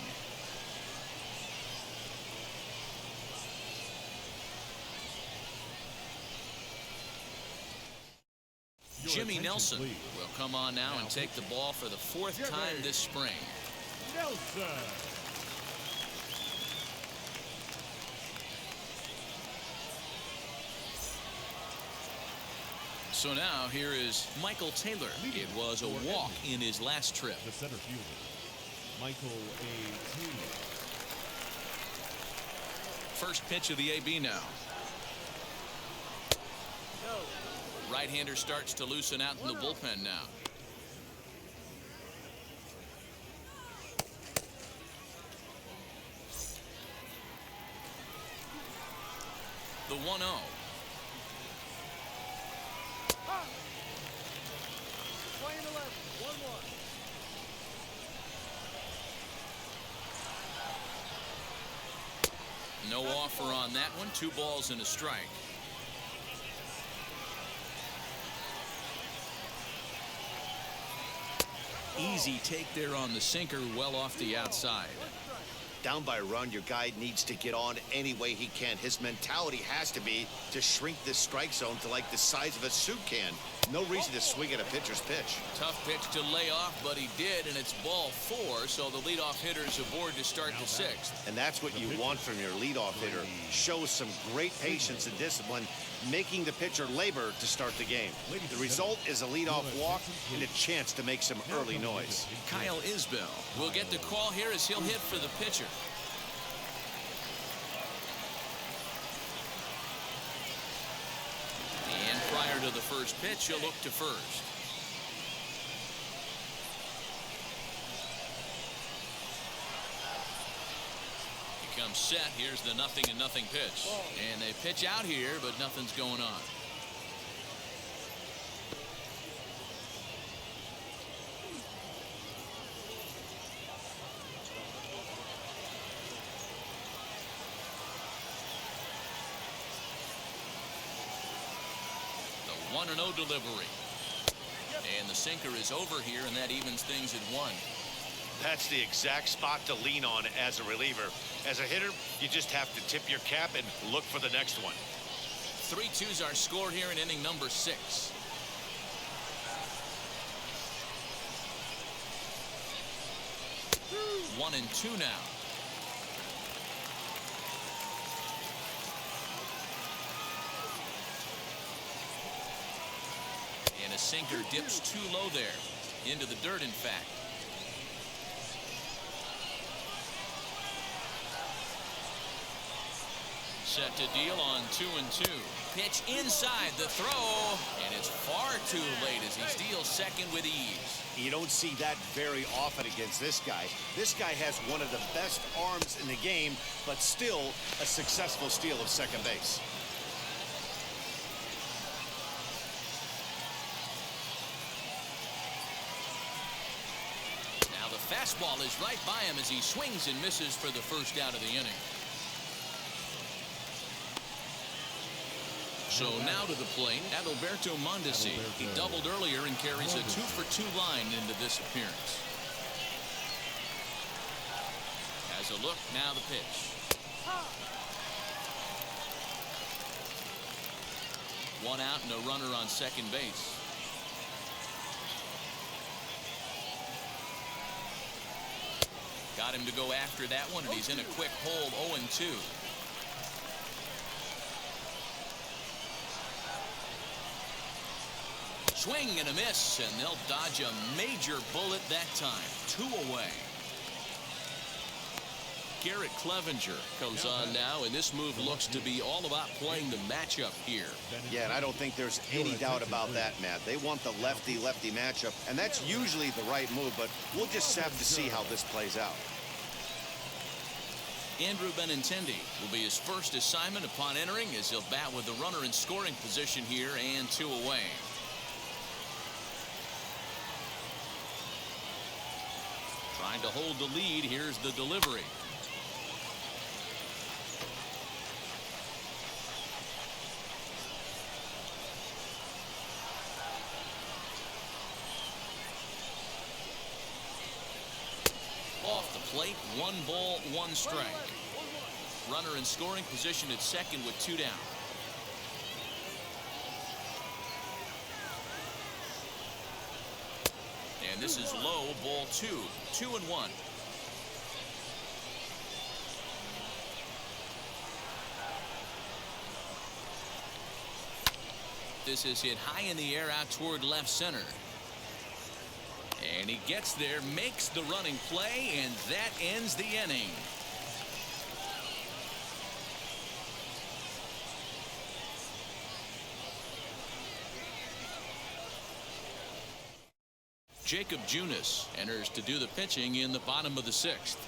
Jimmy Nelson will come on now and take the ball for the 4th time this spring. Nelson. So now here is Michael Taylor. It was a walk in his last trip. The center fielder, Michael A. Taylor. First pitch of the AB now. Right-hander starts to loosen out in the bullpen now. The 1-0. Playing 11, 1-1. No offer on that one. 2 balls and a strike. Easy take there on the sinker, well off the outside. Down by a run, your guy needs to get on any way he can. His mentality has to be to shrink this strike zone to like the size of a soup can. No reason to swing at a pitcher's pitch. Tough pitch to lay off, but he did, and it's ball 4, so the leadoff hitter's aboard to start the 6th. And that's what you want from your leadoff hitter. Shows some great patience and discipline, making the pitcher labor to start the game. The result is a leadoff walk and a chance to make some early noise. Kyle Isbell will get the call here as he'll hit for the pitcher. And prior to the first pitch, he'll look to first. He comes set. Here's the 0-0 pitch. And they pitch out here, but nothing's going on. The 1-0 delivery. And the sinker is over here, and that evens things at 1. That's the exact spot to lean on as a reliever. As a hitter, you just have to tip your cap and look for the next one. 3-2s are scored here in inning number 6. One and 2 now. And a sinker dips too low there. Into the dirt, in fact. Set to deal on 2-2. Pitch inside the throw, and it's far too late as he steals second with ease. You don't see that very often against this guy. This guy has one of the best arms in the game, but still a successful steal of second base. Now the fastball is right by him as he swings and misses for the first out of the inning. So now to the plate, Adalberto Mondesi. He doubled earlier and carries a 2-for-2 line into this appearance. Has a look, now the pitch. One out and a runner on second base. Got him to go after that one, and he's in a quick hold, 0-2. Swing and a miss, and they'll dodge a major bullet that time. 2 away. Garrett Clevenger comes on now, and this move looks to be all about playing the matchup here. Yeah, and I don't think there's any doubt about that, Matt. They want the lefty-lefty matchup, and that's usually the right move, but we'll just have to see how this plays out. Andrew Benintendi will be his first assignment upon entering, as he'll bat with the runner in scoring position here and 2 away. Trying to hold the lead. Here's the delivery. Off the plate, 1 ball, 1 strike. Runner in scoring position at second with 2 down. And this is low, ball 2. 2-1. This is hit high in the air out toward left center. And he gets there, makes the running play, and that ends the inning. Jacob Junis enters to do the pitching in the bottom of the 6th.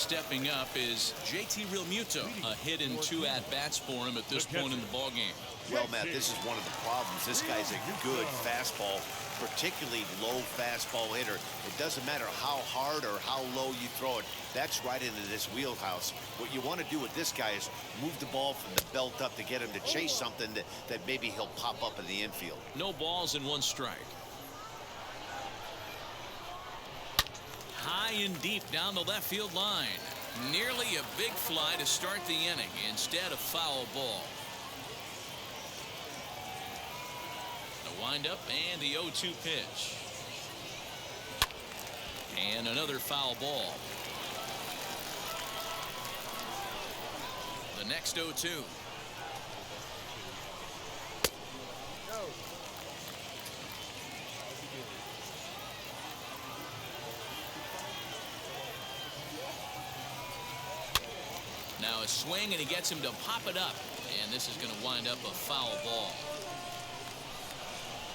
stepping up is JT Realmuto. A hit in 2 at-bats for him at this point in the ballgame. Well, Matt, this is one of the problems. This guy's a good fastball, particularly low fastball hitter. It doesn't matter how hard or how low you throw it. That's right into this wheelhouse. What you want to do with this guy is move the ball from the belt up to get him to chase something that maybe he'll pop up in the infield. No balls and 1 strike. High and deep down the left field line. Nearly a big fly to start the inning. Instead, a foul ball. The windup and the 0-2 pitch. And another foul ball. The next 0-2. Now a swing, and he gets him to pop it up. And this is going to wind up a foul ball.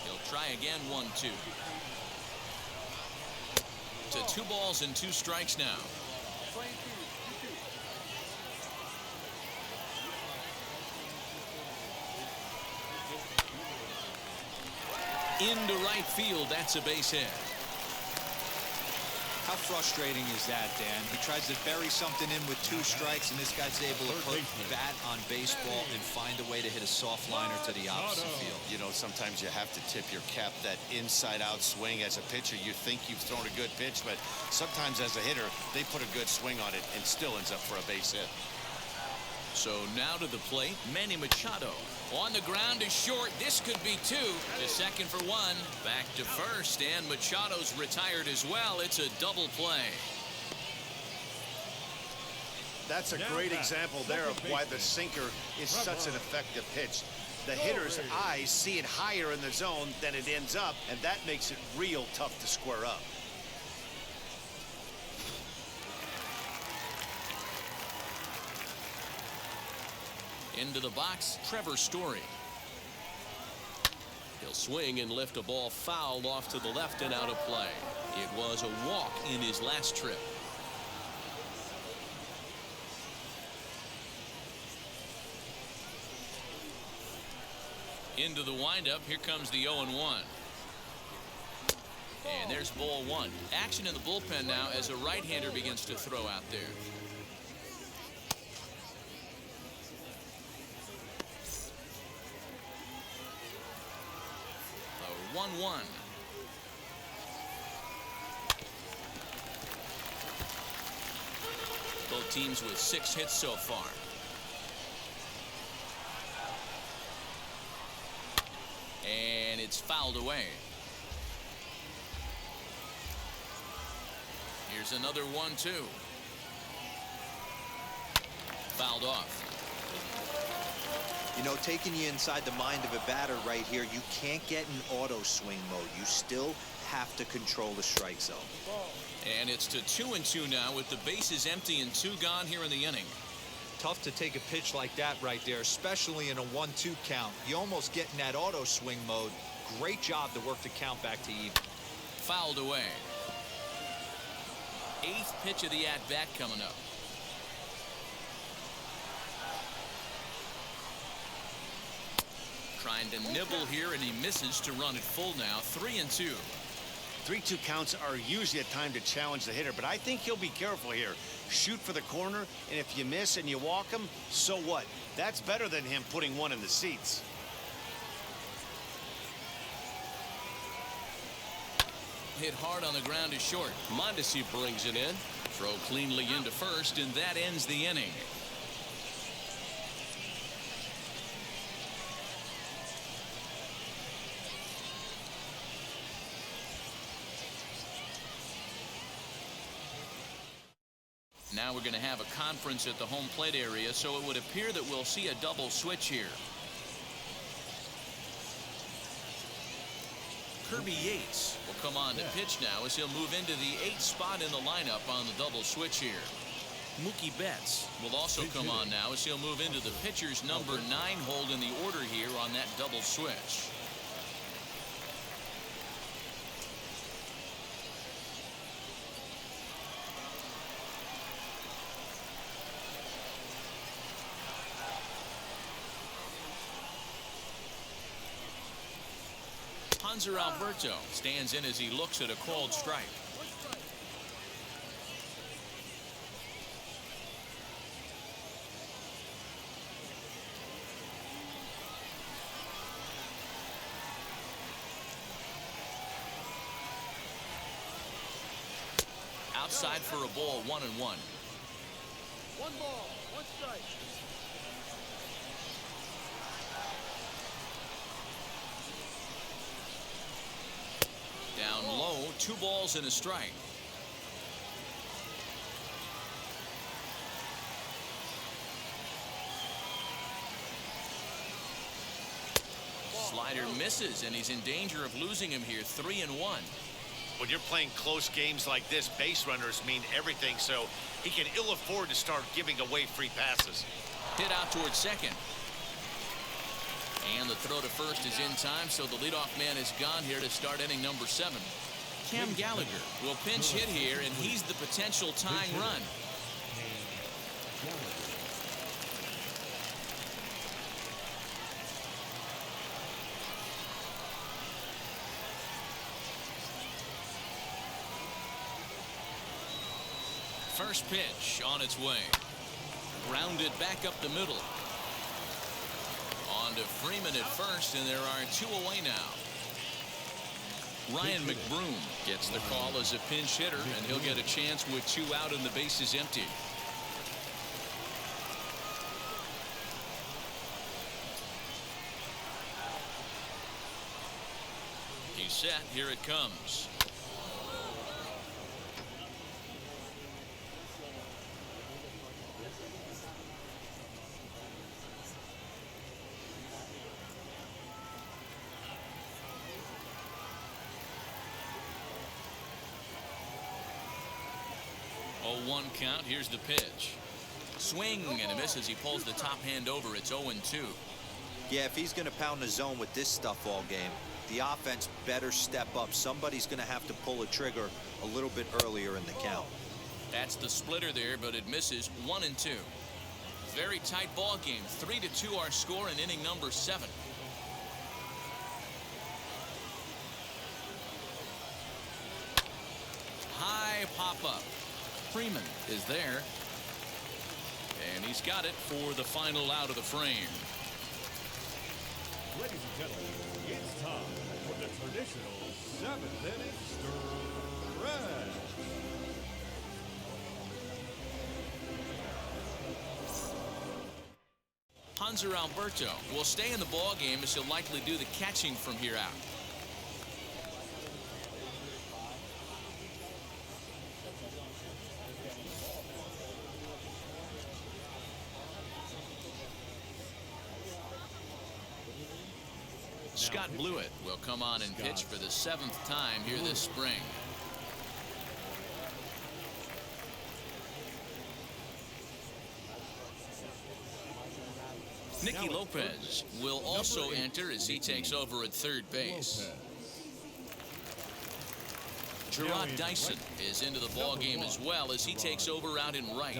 He'll try again, 1-2. To 2 balls and 2 strikes now. Into right field, that's a base hit. How frustrating is that, Dan? He tries to bury something in with 2 strikes, and this guy's able to put bat on baseball and find a way to hit a soft liner to the opposite field. You know, sometimes you have to tip your cap. That inside-out swing as a pitcher, you think you've thrown a good pitch, but sometimes as a hitter, they put a good swing on it and still ends up for a base hit. So now to the plate, Manny Machado. On the ground is short. This could be 2. To second for 1. Back to first, and Machado's retired as well. It's a double play. That's a great example there of why the sinker is such an effective pitch. The hitter's eyes see it higher in the zone than it ends up, and that makes it real tough to square up. Into the box, Trevor Story. He'll swing and lift a ball fouled off to the left and out of play. It was a walk in his last trip. Into the windup, here comes the 0-1. And there's ball 1. Action in the bullpen now as a right-hander begins to throw out there. A 1-1. Both teams with 6 hits so far. And it's fouled away. Here's another 1-2. Fouled off. You know, taking you inside the mind of a batter right here, you can't get in auto swing mode. You still have to control the strike zone. And it's to 2-2 now with the bases empty and 2 gone here in the inning. Tough to take a pitch like that right there, especially in a 1-2 count. You almost get in that auto swing mode. Great job to work the count back to even. Fouled away. 8th pitch of the at-bat coming up. Trying to nibble here, and he misses to run it full now. 3-2. 3-2 counts are usually a time to challenge the hitter, but I think he'll be careful here. Shoot for the corner, and if you miss and you walk him, so what? That's better than him putting one in the seats. Hit hard on the ground is short. Mondesi brings it in. Throw cleanly into first, and that ends the inning. Now we're going to have a conference at the home plate area, so it would appear that we'll see a double switch here. Kirby Yates will come on to pitch now as he'll move into the 8th spot in the lineup on the double switch here. Mookie Betts will also come on now as he'll move into the pitcher's number 9 hold in the order here on that double switch. Hanser Alberto stands in as he looks at a called strike. Outside for a ball, 1-1. One ball, one strike. Down low, 2 balls and a strike. Slider misses, and he's in danger of losing him here. 3-1. When you're playing close games like this, base runners mean everything, so he can ill afford to start giving away free passes. Hit out towards second. And the throw to first is in time, so the leadoff man is gone here to start inning number 7. Cam Gallagher will pinch hit here, and he's the potential tying run. First pitch on its way. Grounded back up the middle. On to Freeman at first, and there are 2 away now. Ryan McBroom gets the call as a pinch hitter, and he'll get a chance with 2 out and the bases empty. He's set. Here it comes. Oh, 1 count. Here's the pitch. Swing and a miss as he pulls the top hand over. It's 0-2. Yeah, if he's going to pound the zone with this stuff all game, the offense better step up. Somebody's going to have to pull a trigger a little bit earlier in the count. That's the splitter there, but it misses. 1-2. Very tight ball game. 3-2 our score in inning number 7. High pop up. Freeman is there, and he's got it for the final out of the frame. Ladies and gentlemen, it's time for the traditional 7th inning stretch. Hanser Alberto will stay in the ball game as he'll likely do the catching from here out. Scott Blewett will come on and pitch for the 7th time here this spring. Nicky Lopez will also enter as he takes over at third base. Gerard Dyson is into the ball game as well as he takes over out in right.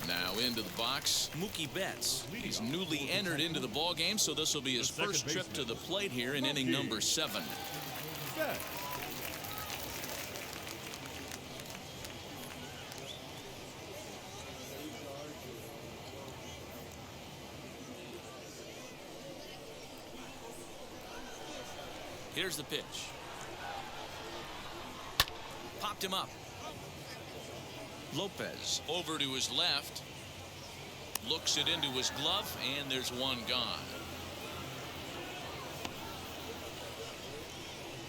Now into the box, Mookie Betts. He's newly entered into the ball game, so this will be his first trip to the plate here in inning number 7. Here's the pitch. Popped him up. Lopez over to his left. Looks it into his glove, and there's 1 gone.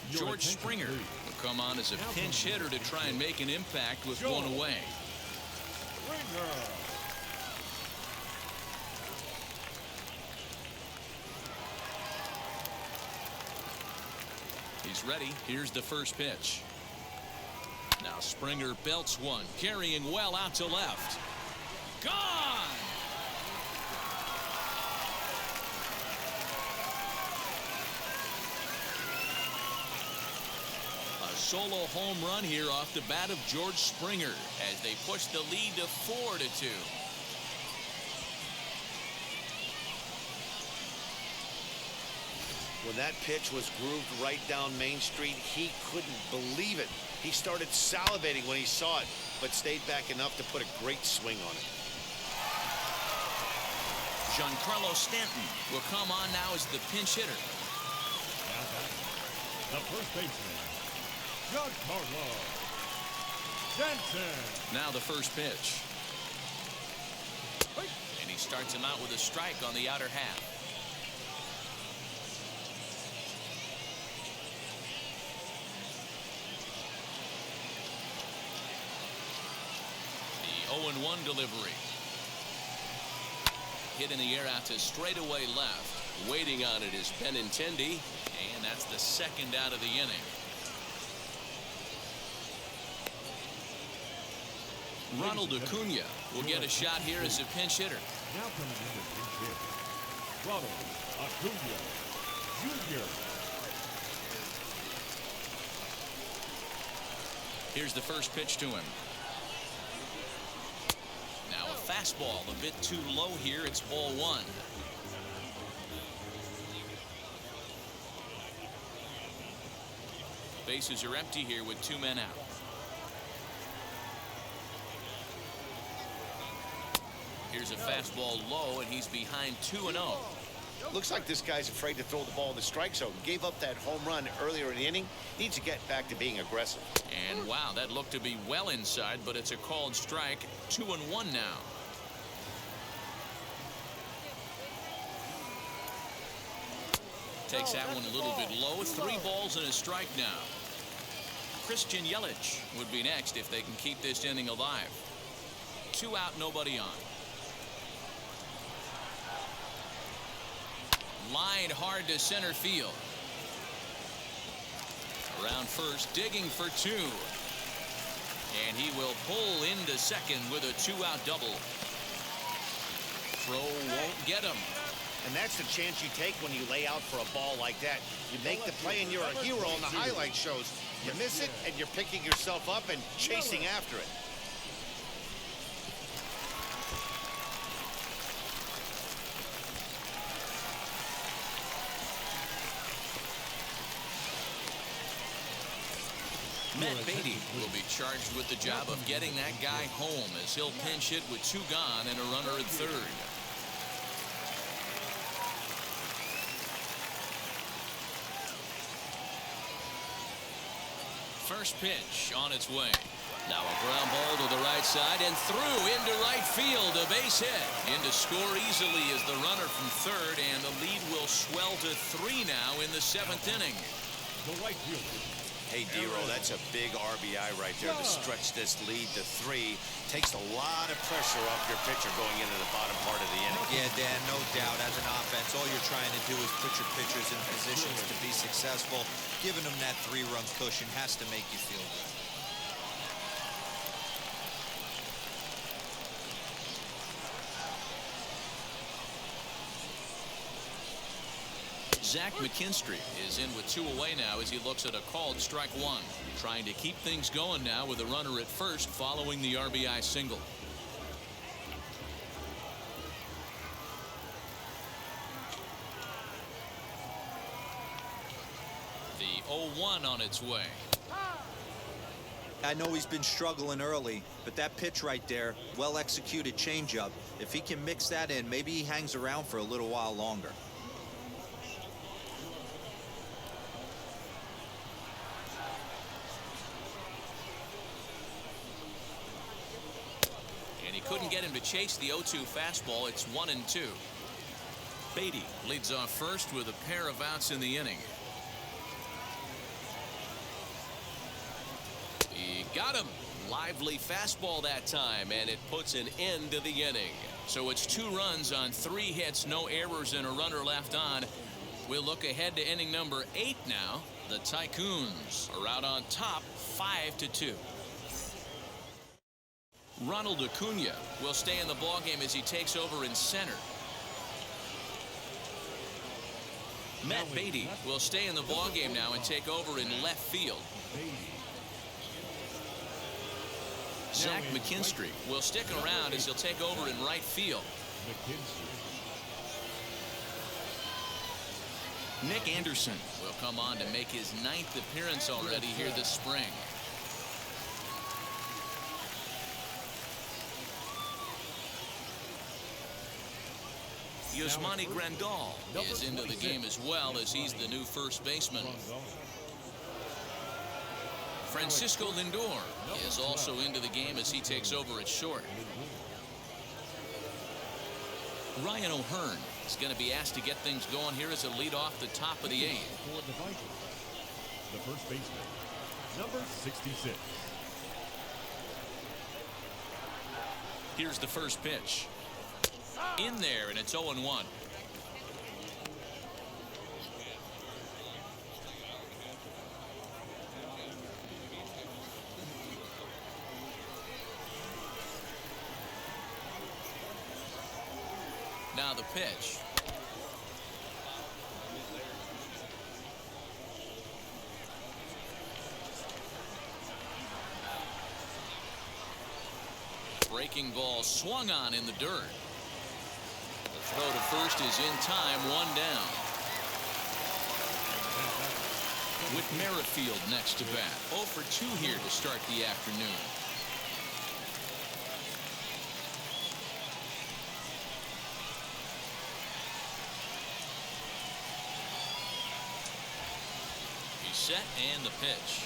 George Springer will come on as a pinch hitter to try and make an impact with 1 away. He's ready. Here's the first pitch. Now Springer belts one, carrying well out to left. Gone! A solo home run here off the bat of George Springer as they push the lead to 4-2. When that pitch was grooved right down Main Street, he couldn't believe it. He started salivating when he saw it, but stayed back enough to put a great swing on it. Giancarlo Stanton will come on now as the pinch hitter. Now back, the first baseman, Giancarlo Stanton. Now the first pitch. And he starts him out with a strike on the outer half. The 0-1 delivery. Hit in the air out to straightaway left. Waiting on it is Benintendi, and that's the second out of the inning. Ronald Acuna will get a shot here as a pinch hitter. Now coming in to pinch hit, Ronald Acuna Jr. Here's the first pitch to him. Now a fastball a bit too low here. It's ball one. Bases are empty here with 2 men out. Here's a fastball low, and he's behind 2-0. Looks like this guy's afraid to throw the ball in the strike zone. Gave up that home run earlier in the inning. Needs to get back to being aggressive. And wow, that looked to be well inside, but it's a called strike. 2-1 now. Takes that one a little bit low. 3 balls and a strike now. Christian Yelich would be next if they can keep this inning alive. 2 out, nobody on. Line hard to center field. Around first, digging for 2. And he will pull into second with a 2-out double. Throw won't get him. And that's the chance you take when you lay out for a ball like that. You make the play and you're a hero on the highlight shows. You miss it and you're picking yourself up and chasing after it. Matt Beatty will be charged with the job of getting that guy home as he'll pinch hit with 2 gone and a runner at third. First pitch on its way. Now a ground ball to the right side and through into right field. A base hit. In to score easily is the runner from third, and the lead will swell to 3 now in the 7th inning. The right fielder. Hey, Dero, that's a big RBI right there to stretch this lead to 3. Takes a lot of pressure off your pitcher going into the bottom part of the inning. Yeah, Dan, no doubt. As an offense, all you're trying to do is put your pitchers in positions to be successful. Giving them that 3-run cushion has to make you feel good. Zach McKinstry is in with 2 away now as he looks at a called strike 1. Trying to keep things going now with a runner at first following the RBI single. The 0-1 on its way. I know he's been struggling early, but that pitch right there, well executed changeup. If he can mix that in, maybe he hangs around for a little while longer. Couldn't get him to chase the 0-2 fastball. It's 1-2. Beatty leads off first with a pair of outs in the inning. He got him. Lively fastball that time, and it puts an end to the inning. So it's 2 runs on 3 hits, no errors, and a runner left on. We'll look ahead to inning number 8 now. The Tycoons are out on top 5-2. Ronald Acuna will stay in the ballgame as he takes over in center. Matt Beatty will stay in the ballgame now and take over in left field. Zach McKinstry will stick around as he'll take over in right field. Nick Anderson will come on to make his 9th appearance already here this spring. Yasmani Grandal is into the game as well, as he's the new first baseman. Francisco Lindor is also into the game as he takes over at short. Ryan O'Hearn is going to be asked to get things going here as a lead off the top of the 8th. For the Vikings, the first baseman, number 66. Here's the first pitch. In there, and it's 0-1. Now the pitch. Breaking ball swung on in the dirt. The throw to first is in time, 1 down. With Merrifield next to bat. 0 for 2 here to start the afternoon. He's set, and the pitch.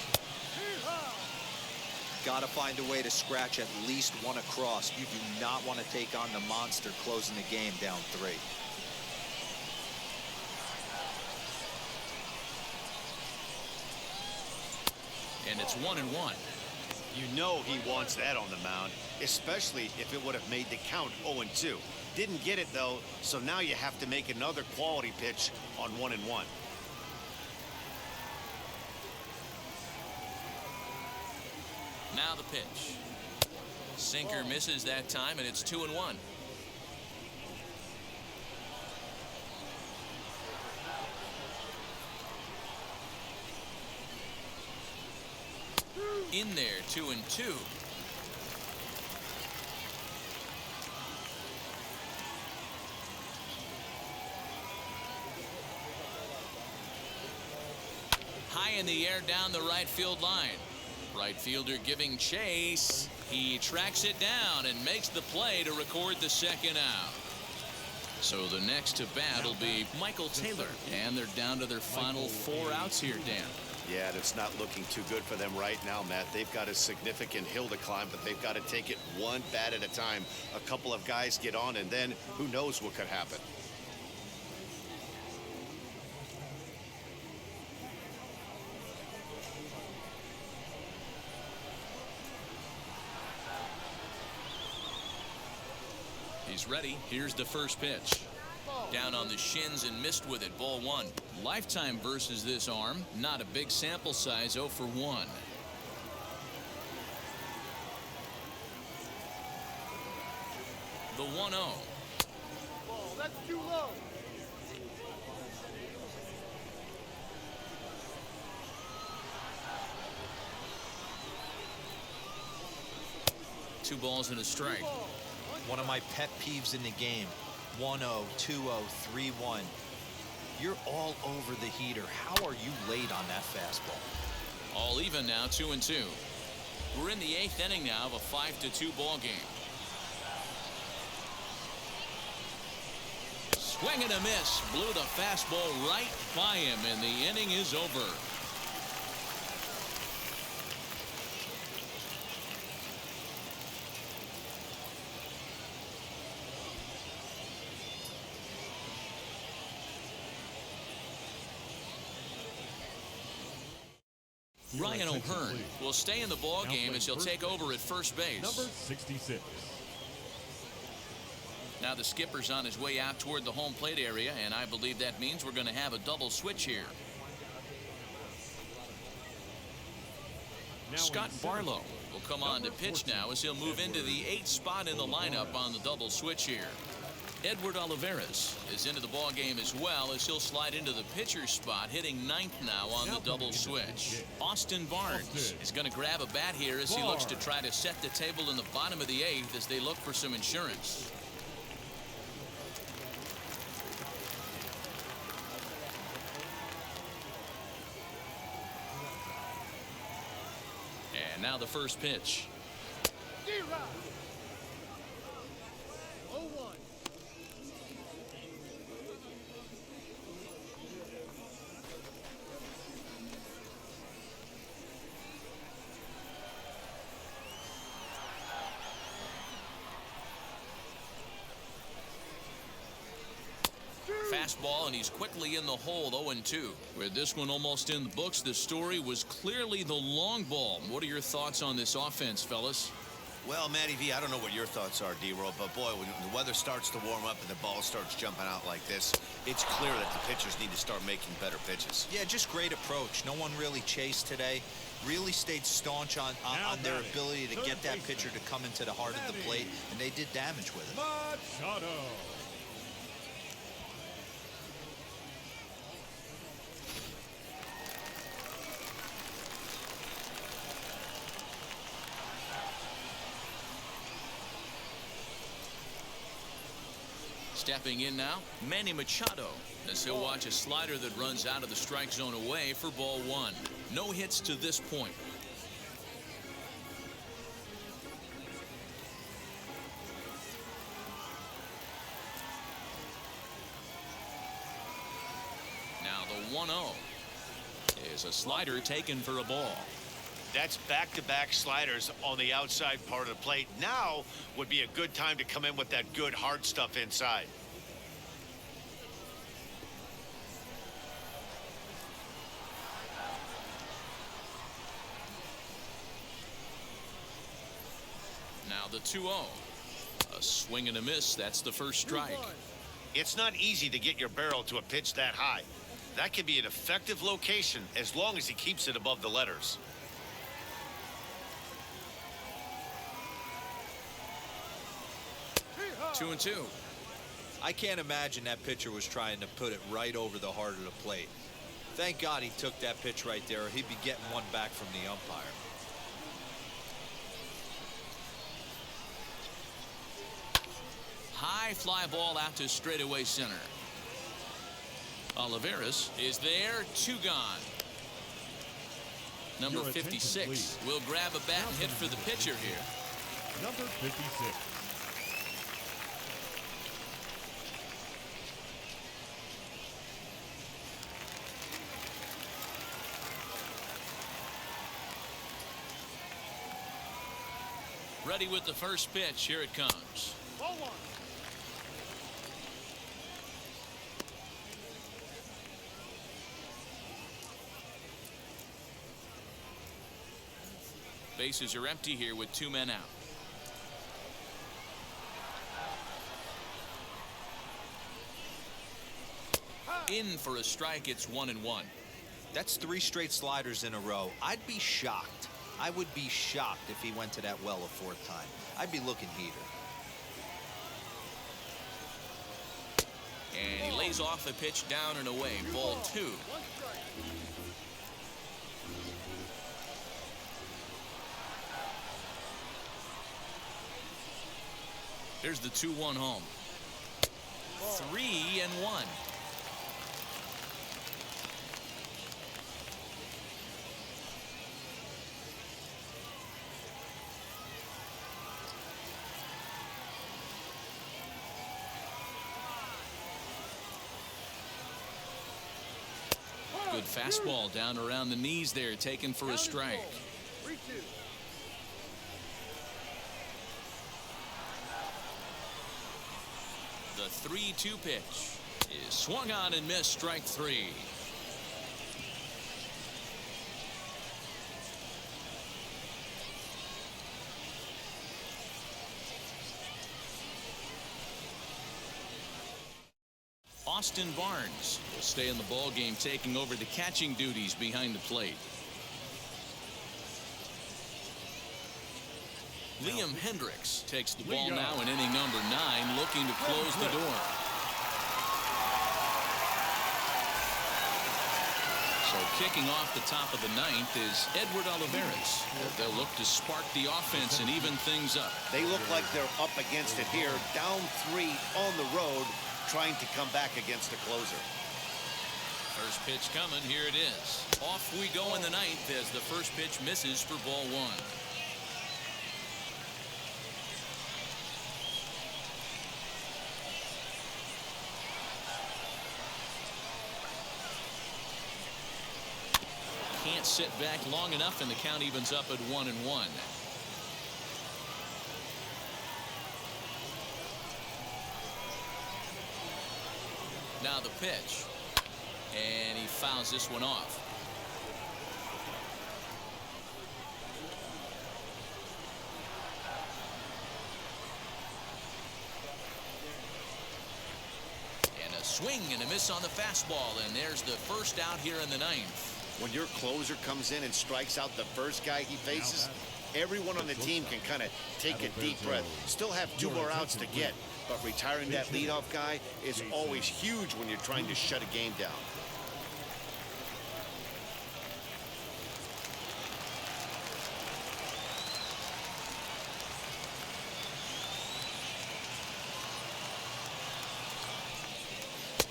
Got to find a way to scratch at least one across. You do not want to take on the monster closing the game down 3. And it's 1-1. You know he wants that on the mound, especially if it would have made the count 0-2. Didn't get it, though, so now you have to make another quality pitch on 1-1. Now the pitch. Sinker misses that time, and it's 2-1. In there, 2-2. High in the air down the right field line. Right fielder giving chase. He tracks it down and makes the play to record the second out. So the next to bat will be Michael Taylor, and they're down to their final 4 outs here, Dan. Yeah, and it's not looking too good for them right now, Matt. They've got a significant hill to climb, but they've got to take it one bat at a time. A couple of guys get on, and then who knows what could happen. He's ready. Here's the first pitch. Down on the shins and missed with it. Ball 1. Lifetime versus this arm. Not a big sample size. 0 for 1. The 1-0. Ball, that's too low. Two balls and a strike. One of my pet peeves in the game. 1-0, 2-0, 3-1. You're all over the heater. How are you late on that fastball? All even now, 2-2. We're in the 8th inning now of a 5-2 ball game. Swing and a miss. Blew the fastball right by him, and the inning is over. Ryan O'Hearn will stay in the ball game as he'll take over at first base. Number 66. Now the skipper's on his way out toward the home plate area, and I believe that means we're going to have a double switch here. Scott Barlow will come on to pitch now as he'll move into the 8th spot in the lineup on the double switch here. Edward Olivares is into the ball game as well as he'll slide into the pitcher's spot, hitting 9th now on the double switch. Austin Barnes is going to grab a bat here as he looks to try to set the table in the bottom of the 8th as they look for some insurance. And now the first pitch. D-Rod. 0-1. Fastball, and he's quickly in the hole. 0-2. With this one almost in the books, the story was clearly the long ball. What are your thoughts on this offense, fellas? Well, Matty V, I don't know what your thoughts are, D-Roll, but boy, when the weather starts to warm up and the ball starts jumping out like this, it's clear that the pitchers need to start making better pitches. Yeah, just great approach. No one really chased today. Really stayed staunch on their ability to get that pitcher to come into the heart of the plate, and they did damage with it. Machado. Stepping in now, Manny Machado, as he'll watch a slider that runs out of the strike zone away for ball one. No hits to this point. Now the 1-0 is a slider taken for a ball. That's back-to-back sliders on the outside part of the plate. Now would be a good time to come in with that good hard stuff inside. Now the 2-0. A swing and a miss. That's the first strike. It's not easy to get your barrel to a pitch that high. That can be an effective location as long as he keeps it above the letters. 2-2. I can't imagine that pitcher was trying to put it right over the heart of the plate. Thank God he took that pitch right there, or he'd be getting one back from the umpire. High fly ball out to straightaway center. Olivares is there. 2 gone. Number Your attention, 56 please. will grab a bat and hit for the pitcher here. Number 56. Ready with the first pitch. Here it comes. 0-1. Bases are empty here with 2 men out. In for a strike. It's 1-1. That's 3 straight sliders in a row. I'd be shocked. I would be shocked if he went to that well a 4th time. I'd be looking heater. And he lays off the pitch down and away. Ball 2. 1 strike. There's the 2-1 home. 3-1. Good fastball down around the knees there, taken for a strike. 3-2. The 3-2 pitch is swung on and missed. Strike 3. Austin Barnes will stay in the ball game, taking over the catching duties behind the plate. Liam Hendricks takes the ball now in inning number 9, looking to close the door. So kicking off the top of the 9th is Edward Olivares. They'll look to spark the offense and even things up. They look like they're up against it here, down 3 on the road, trying to come back against the closer. First pitch coming. Here it is. Off we go in the ninth as the first pitch misses for ball one. Can't sit back long enough, and the count evens up at 1-1. Now the pitch, and he fouls this one off. And a swing and a miss on the fastball, and there's the first out here in the ninth. When your closer comes in and strikes out the first guy he faces, everyone on the team can kind of take a deep breath. Still have 2 more outs to get, but retiring that leadoff guy is always huge when you're trying to shut a game down.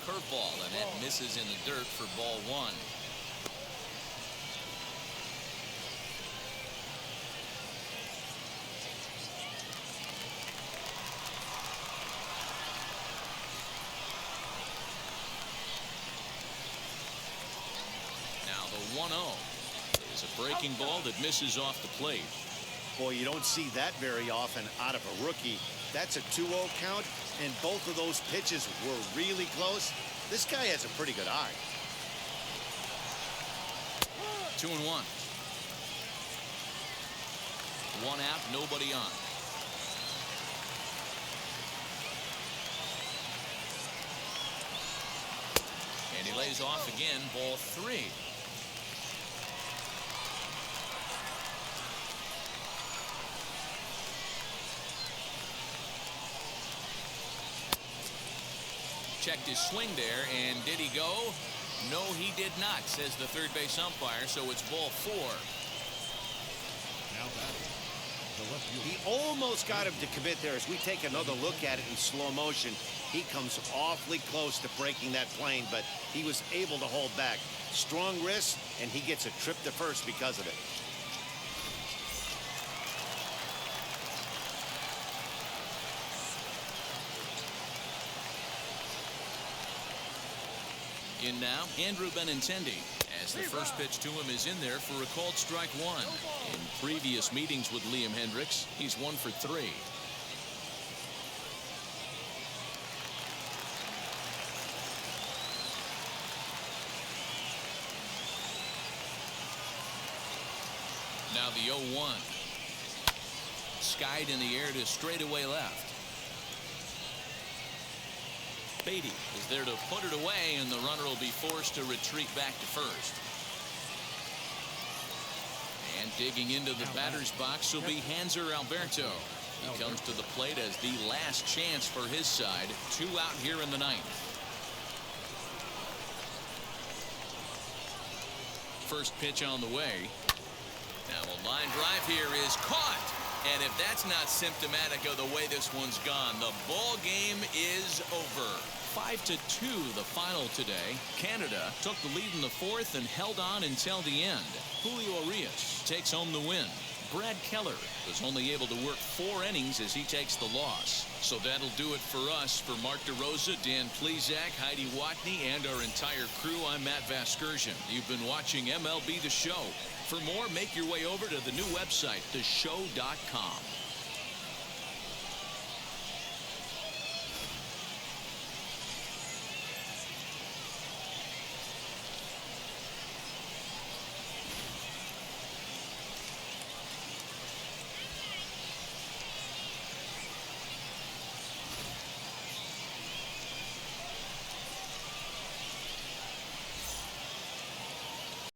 Curveball, and that misses in the dirt for ball one. Now the 1-0 is a breaking ball that misses off the plate. Boy, you don't see that very often out of a rookie. That's a 2-0 count, and both of those pitches were really close. This guy has a pretty good eye. 2-1. One out, nobody on. And he lays off again, ball 3. Checked his swing there, and did he go? No, he did not, says the third base umpire, so it's ball 4. Now batting, the left fielder. He almost got him to commit there. As we take another look at it in slow motion, he comes awfully close to breaking that plane, but he was able to hold back. Strong wrist, and he gets a trip to first because of it. In now, Andrew Benintendi, as the first pitch to him is in there for a called strike 1. In previous meetings with Liam Hendricks, he's 1 for 3. Now the 0-1. Skied in the air to straightaway left. Beatty is there to put it away, and the runner will be forced to retreat back to first. And digging into the batter's box will be Hanser Alberto. He comes to the plate as the last chance for his side. 2 out here in the ninth. First pitch on the way. Now a line drive here is caught. And if that's not symptomatic of the way this one's gone, the ball game is over. 5-2 the final today. Canada took the lead in the 4th and held on until the end. Julio Urias takes home the win. Brad Keller was only able to work 4 innings as he takes the loss. So that'll do it for us. For Mark DeRosa, Dan Plesac, Heidi Watney, and our entire crew, I'm Matt Vasgersian. You've been watching MLB The Show. For more, make your way over to the new website, theshow.com.